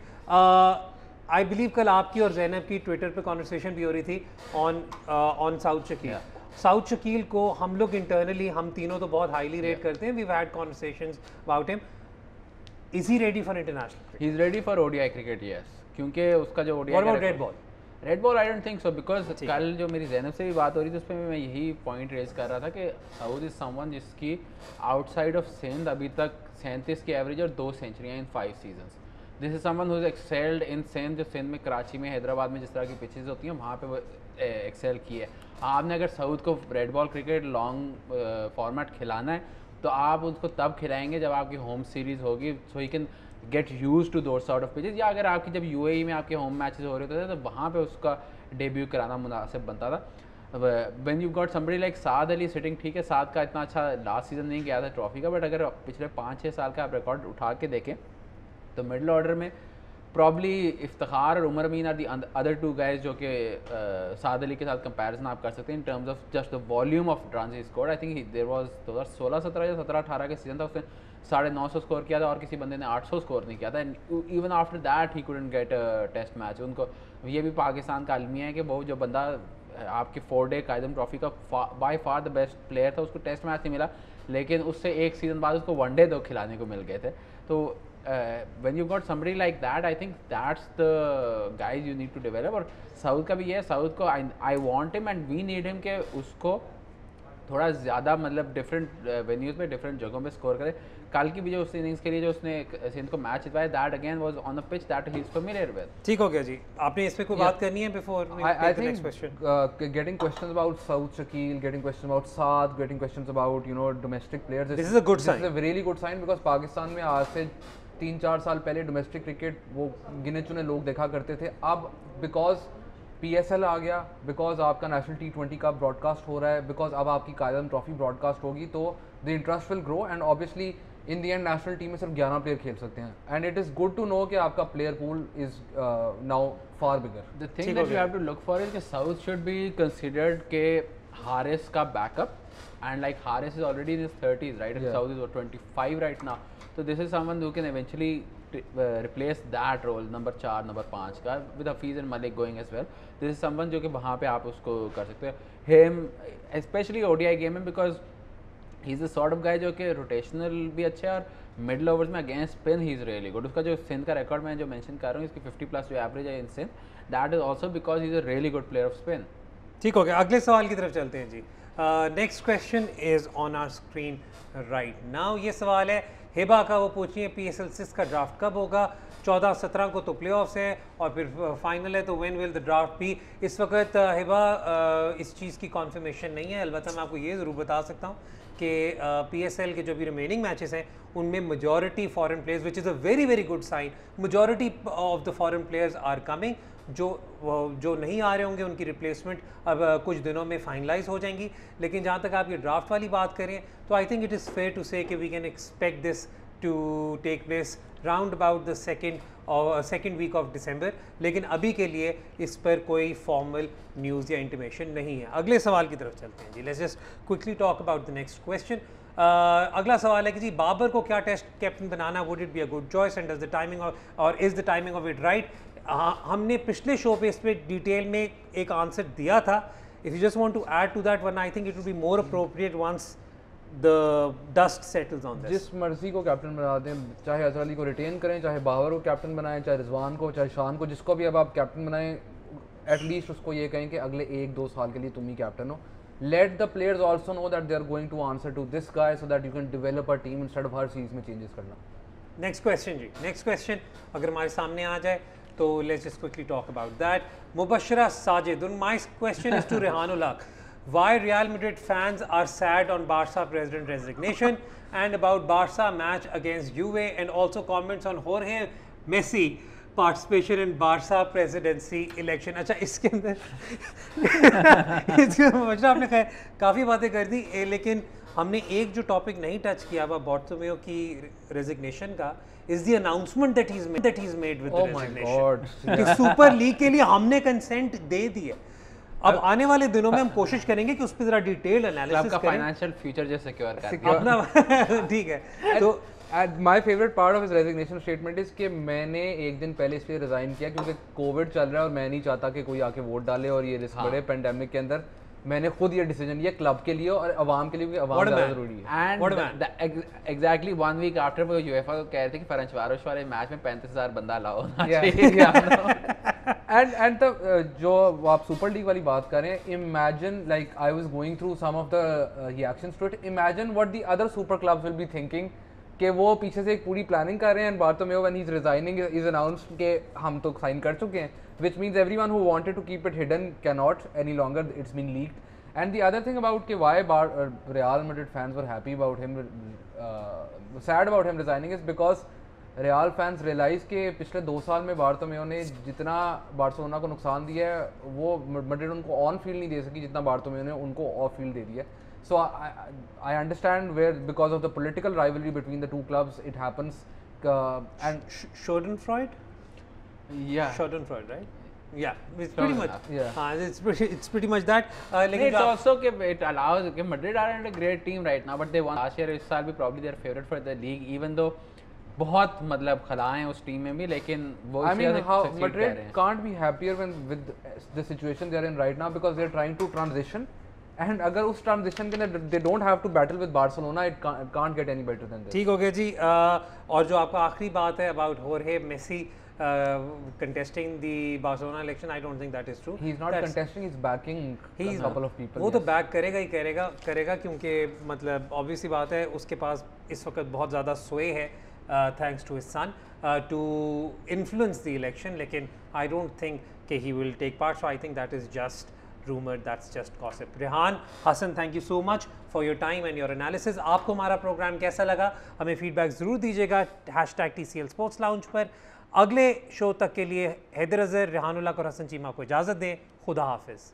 I believe कल आपकी और जैनब की ट्विटर पे कॉन्वर्सेशन भी हो रही थी on Saud Shakeel. Saud Shakeel को हम लोग इंटरनली, हम तीनों तो बहुत हाईली रेट करते हैं, we've had conversations about him. Is he ready for international cricket? He is ready for ODI cricket, yes, क्योंकि उसका जो ODI red ball I don't think so, because कल जो मेरी जैनब से भी बात हो रही थी उस पर मैं यही पॉइंट रेज कर रहा था कि साउद इज़ समवन जिसकी आउटसाइड ऑफ सिंध अभी तक 37 की एवरेज और 2 सेंचुरियाँ in 5 seasons. This is someone who is excelled in Sindh, जो सिंध में, कराची में, हैदराबाद में जिस तरह की पिचेस होती हैं वहाँ पे वो एक्सेल की है। आपने अगर साउथ को red ball cricket long format खिलाना है तो आप उसको तब खिलाएंगे जब आपकी होम सीरीज़ होगी, so he can get used to those sort of pitches. या अगर आपकी जब यूएई में आपके होम मैचेस हो रहे थे तो वहाँ पे उसका डेब्यू कराना मुनासिब बनता था। When you got somebody like Saad Ali sitting, ठीक है, साद का इतना अच्छा लास्ट सीजन नहीं गया था ट्रॉफी का, बट अगर पिछले 5-6 साल का आप रिकॉर्ड उठा के देखें तो मिडिल ऑर्डर में प्रॉब्ली इफ्तिखार और उमर अमीन आर दी अदर 2 गाइज जो कि साद अली के साथ कंपैरिजन आप कर सकते हैं in terms of just the volume of runs he scored. I think there was 2016-17 या 17-18 के सीजन था, उसने 950 स्कोर किया था और किसी बंदे ने 800 स्कोर नहीं किया था। Even after that he couldn't get a test match. उनको ये भी पाकिस्तान का अलमिया है कि वो जो बंदा आपके 4 डे कायदम ट्रॉफी का by far the best player था, उसको टेस्ट मैच नहीं मिला, लेकिन उससे एक सीजन बाद उसको 1 डे 2 खिलाने को मिल गए थे। तो when you got somebody like that, I think that's the guys you need to develop। और साउथ का भी ये है, साउथ को I want him and we need him के उसको थोड़ा ज़्यादा मतलब डिफरेंट वेन्यूज़ पे, डिफरेंट जगहों पे स्कोर करे। कल की भी जो उस इनिंग्स के लिए जो उसने सिंध को मैच जितवाया, that again was on the pitch that he is familiar with. ठीक हो गया जी। आपने इस पे कोई बात करनी है before I think getting questions about Saud Shakil, getting questions about Saad, getting questions about domestic players, this is a good sign, this is a really good sign because Pakistan में आज से 3-4 साल पहले डोमेस्टिक क्रिकेट वो गिने चुने लोग देखा करते थे। अब बिकॉज PSL आ गया, बिकॉज आपका नेशनल T20 का ब्रॉडकास्ट हो रहा है, बिकॉज अब आपकी कायदम ट्रॉफी ब्रॉडकास्ट होगी, तो the interest will grow and obviously in the end national team में सिर्फ 11 प्लेयर खेल सकते हैं and it is good to know कि आपका player pool is now far bigger. The thing that you have to look for is कि साउथ शुड बी कंसीडर्ड के हारिस का backup and like Haris is already in his 30s right, and Saud is 25 right now, so this is someone who can eventually replace that role number 4 number 5 का with Hafiz and Malik going as well। this is someone जो कि वहाँ पे आप उसको कर सकते हैं him especially ODI game में because he's the sort of guy जो कि rotational भी अच्छा है और middle overs में against spin he is really good। उसका जो सिंध का रिकॉर्ड मैं जो मेंशन कर रहा हूँ इसकी 50+ जो एवरेज है इन Sindh, that is also because he's a really good player of spin। ठीक हो गया। अगले सवाल की तरफ चलते हैं जी। Next question is on our screen right now. ये सवाल है हिबा का, वो पूछिए PSL 6 का ड्राफ्ट कब होगा? 14-17 को तो प्लेऑफ्स है और फिर फाइनल है, तो when will the draft be? इस वक्त हिबा इस चीज़ की कॉन्फर्मेशन नहीं है। अलबत्ता मैं आपको ये ज़रूर बता सकता हूँ कि PSL के जो भी रिमेनिंग मैचेस हैं उनमें majority foreign players, which is a very very good sign, majority of the foreign players are coming. जो नहीं आ रहे होंगे उनकी रिप्लेसमेंट अब कुछ दिनों में फाइनलाइज हो जाएंगी। लेकिन जहाँ तक आप ये ड्राफ्ट वाली बात करें तो I think it is fair to say कि we can expect this to take place round about the second week of December. लेकिन अभी के लिए इस पर कोई फॉर्मल न्यूज़ या इंटीमेशन नहीं है। अगले सवाल की तरफ चलते हैं जी। Let's just quickly talk about the next question. अगला सवाल है कि जी बाबर को क्या टेस्ट कैप्टन बनाना, would it be a good choice and does the timing और is the timing of it right? हमने पिछले शो पे इस पे डिटेल में एक आंसर दिया था। If you just want to add to that, वरना I think it will be more appropriate once the dust settles on this. जिस मर्जी को कैप्टन बना दें, चाहे अजहर अली को रिटेन करें, चाहे बाबर को कैप्टन बनाएं, चाहे रिजवान को, चाहे शान को, जिसको भी अब आप कैप्टन बनाएं, एटलीस्ट उसको ये कहें कि अगले 1-2 साल के लिए तुम ही कैप्टन हो। Let the players also know that they are going to answer to this guy so that you can develop a team instead of हर चीज़ में changes करना। नेक्स्ट क्वेश्चन जी, नेक्स्ट क्वेश्चन अगर हमारे सामने आ जाए तो let's just quickly talk about that. Mubashra Sajid, my question is to Rehanul Haq, why Real Madrid fans are sad on Barca president resignation and about Barca match against Juve, and also comments on Jorge Messi participation in Barca presidency election। अच्छा, इसके अंदर इसके मुबशरा आपने खैर काफ़ी बातें कर दी, लेकिन हमने एक जो टॉपिक नहीं टच किया हुआ बार्टोमेओ की रेजिग्नेशन का is the announcement that he's made with the resignation कि सुपर लीग के लिए हमने कंसेंट दे दी है। अब आने वाले दिनों में हम कोशिश करेंगे कि उस पर जरा डिटेल एनालिसिस करें, फाइनेंशियल फ्यूचर जो सिक्योर कर ठीक है। तो my favourite part of his resignation statement is कि मैंने एक दिन पहले इसलिए रिज़ाइन किया क्योंकि कोविड चल रहा है और मैं नहीं चाहता कि कोई आके वोट डाले और ये रिस्क बढ़े पेंडेमिक के अंदर। मैंने खुद ये डिसीजन लिया क्लब के लिए और अवाम के लिए, क्योंकि अवाम ज़्यादा ज़रूरी है। एंड एग्जैक्टली 1 वीक आफ्टर वो यूएफा को कह रहे थे कि फेरेंचवारोस वाले मैच में 35,000 बंदा लाओ। एंड जो आप सुपर लीग वाली बात करें, imagine like I was going through some of the reactions to it, imagine what the other super clubs will be thinking कि वो पीछे से एक पूरी प्लानिंग कर रहे हैं। Bartomeu when he is resigning is announced कि हम तो साइन कर चुके हैं, which means everyone who wanted to keep it hidden cannot any longer, it's been leaked. And the other thing about why Real Madrid fans were happy about him, sad about him resigning is because Real fans realize कि पिछले 2 साल में बार्टोमेओ ने जितना बार्सिलोना को नुकसान दिया है वो मैड्रिड उनको ऑन फील्ड नहीं दे सकी जितना बार्टोमेओ ने उनको ऑफ फील्ड दे दिया। So I understand where because of the political rivalry between the two clubs it happens, and Schadenfreude? Yeah, Schadenfreude, right? Yeah, it's pretty much. Yeah, it's pretty much that. it's also it allows Madrid are a great team right now, but they won last year. इस साल भी probably they're favorite for the league, even though बहुत मतलब खला हैं उस टीम में भी, लेकिन वो I mean how Madrid can't be happier with the situation they're in right now because they're trying to transition, and अगर उस ट्रांजिशन के अंदर they don't have to battle with Barcelona, it can't get any better than this। ठीक हो गया जी। और जो आपका आखिरी बात है about Jorge Messi contesting the Barcelona election, I don't think that is true. He's not contesting, he's backing a couple of people. वो तो बैक करेगा ही करेगा क्योंकि मतलब ऑब्वियस सी बात है उसके पास इस वक्त बहुत ज़्यादा sway है thanks to his son to influence the election, लेकिन I don't think कि he will take part, so I think that is just rumor, that's just gossip. Rehan Hasan, thank you so much for your time and your analysis. आपको हमारा प्रोग्राम कैसा लगा हमें फीडबैक ज़रूर दीजिएगा #TCL Sports Lounge पर। अगले शो तक के लिए हैदर अज़हर, रेहानुल हक और हसन चीमा को इजाज़त दें। खुदा हाफिज़।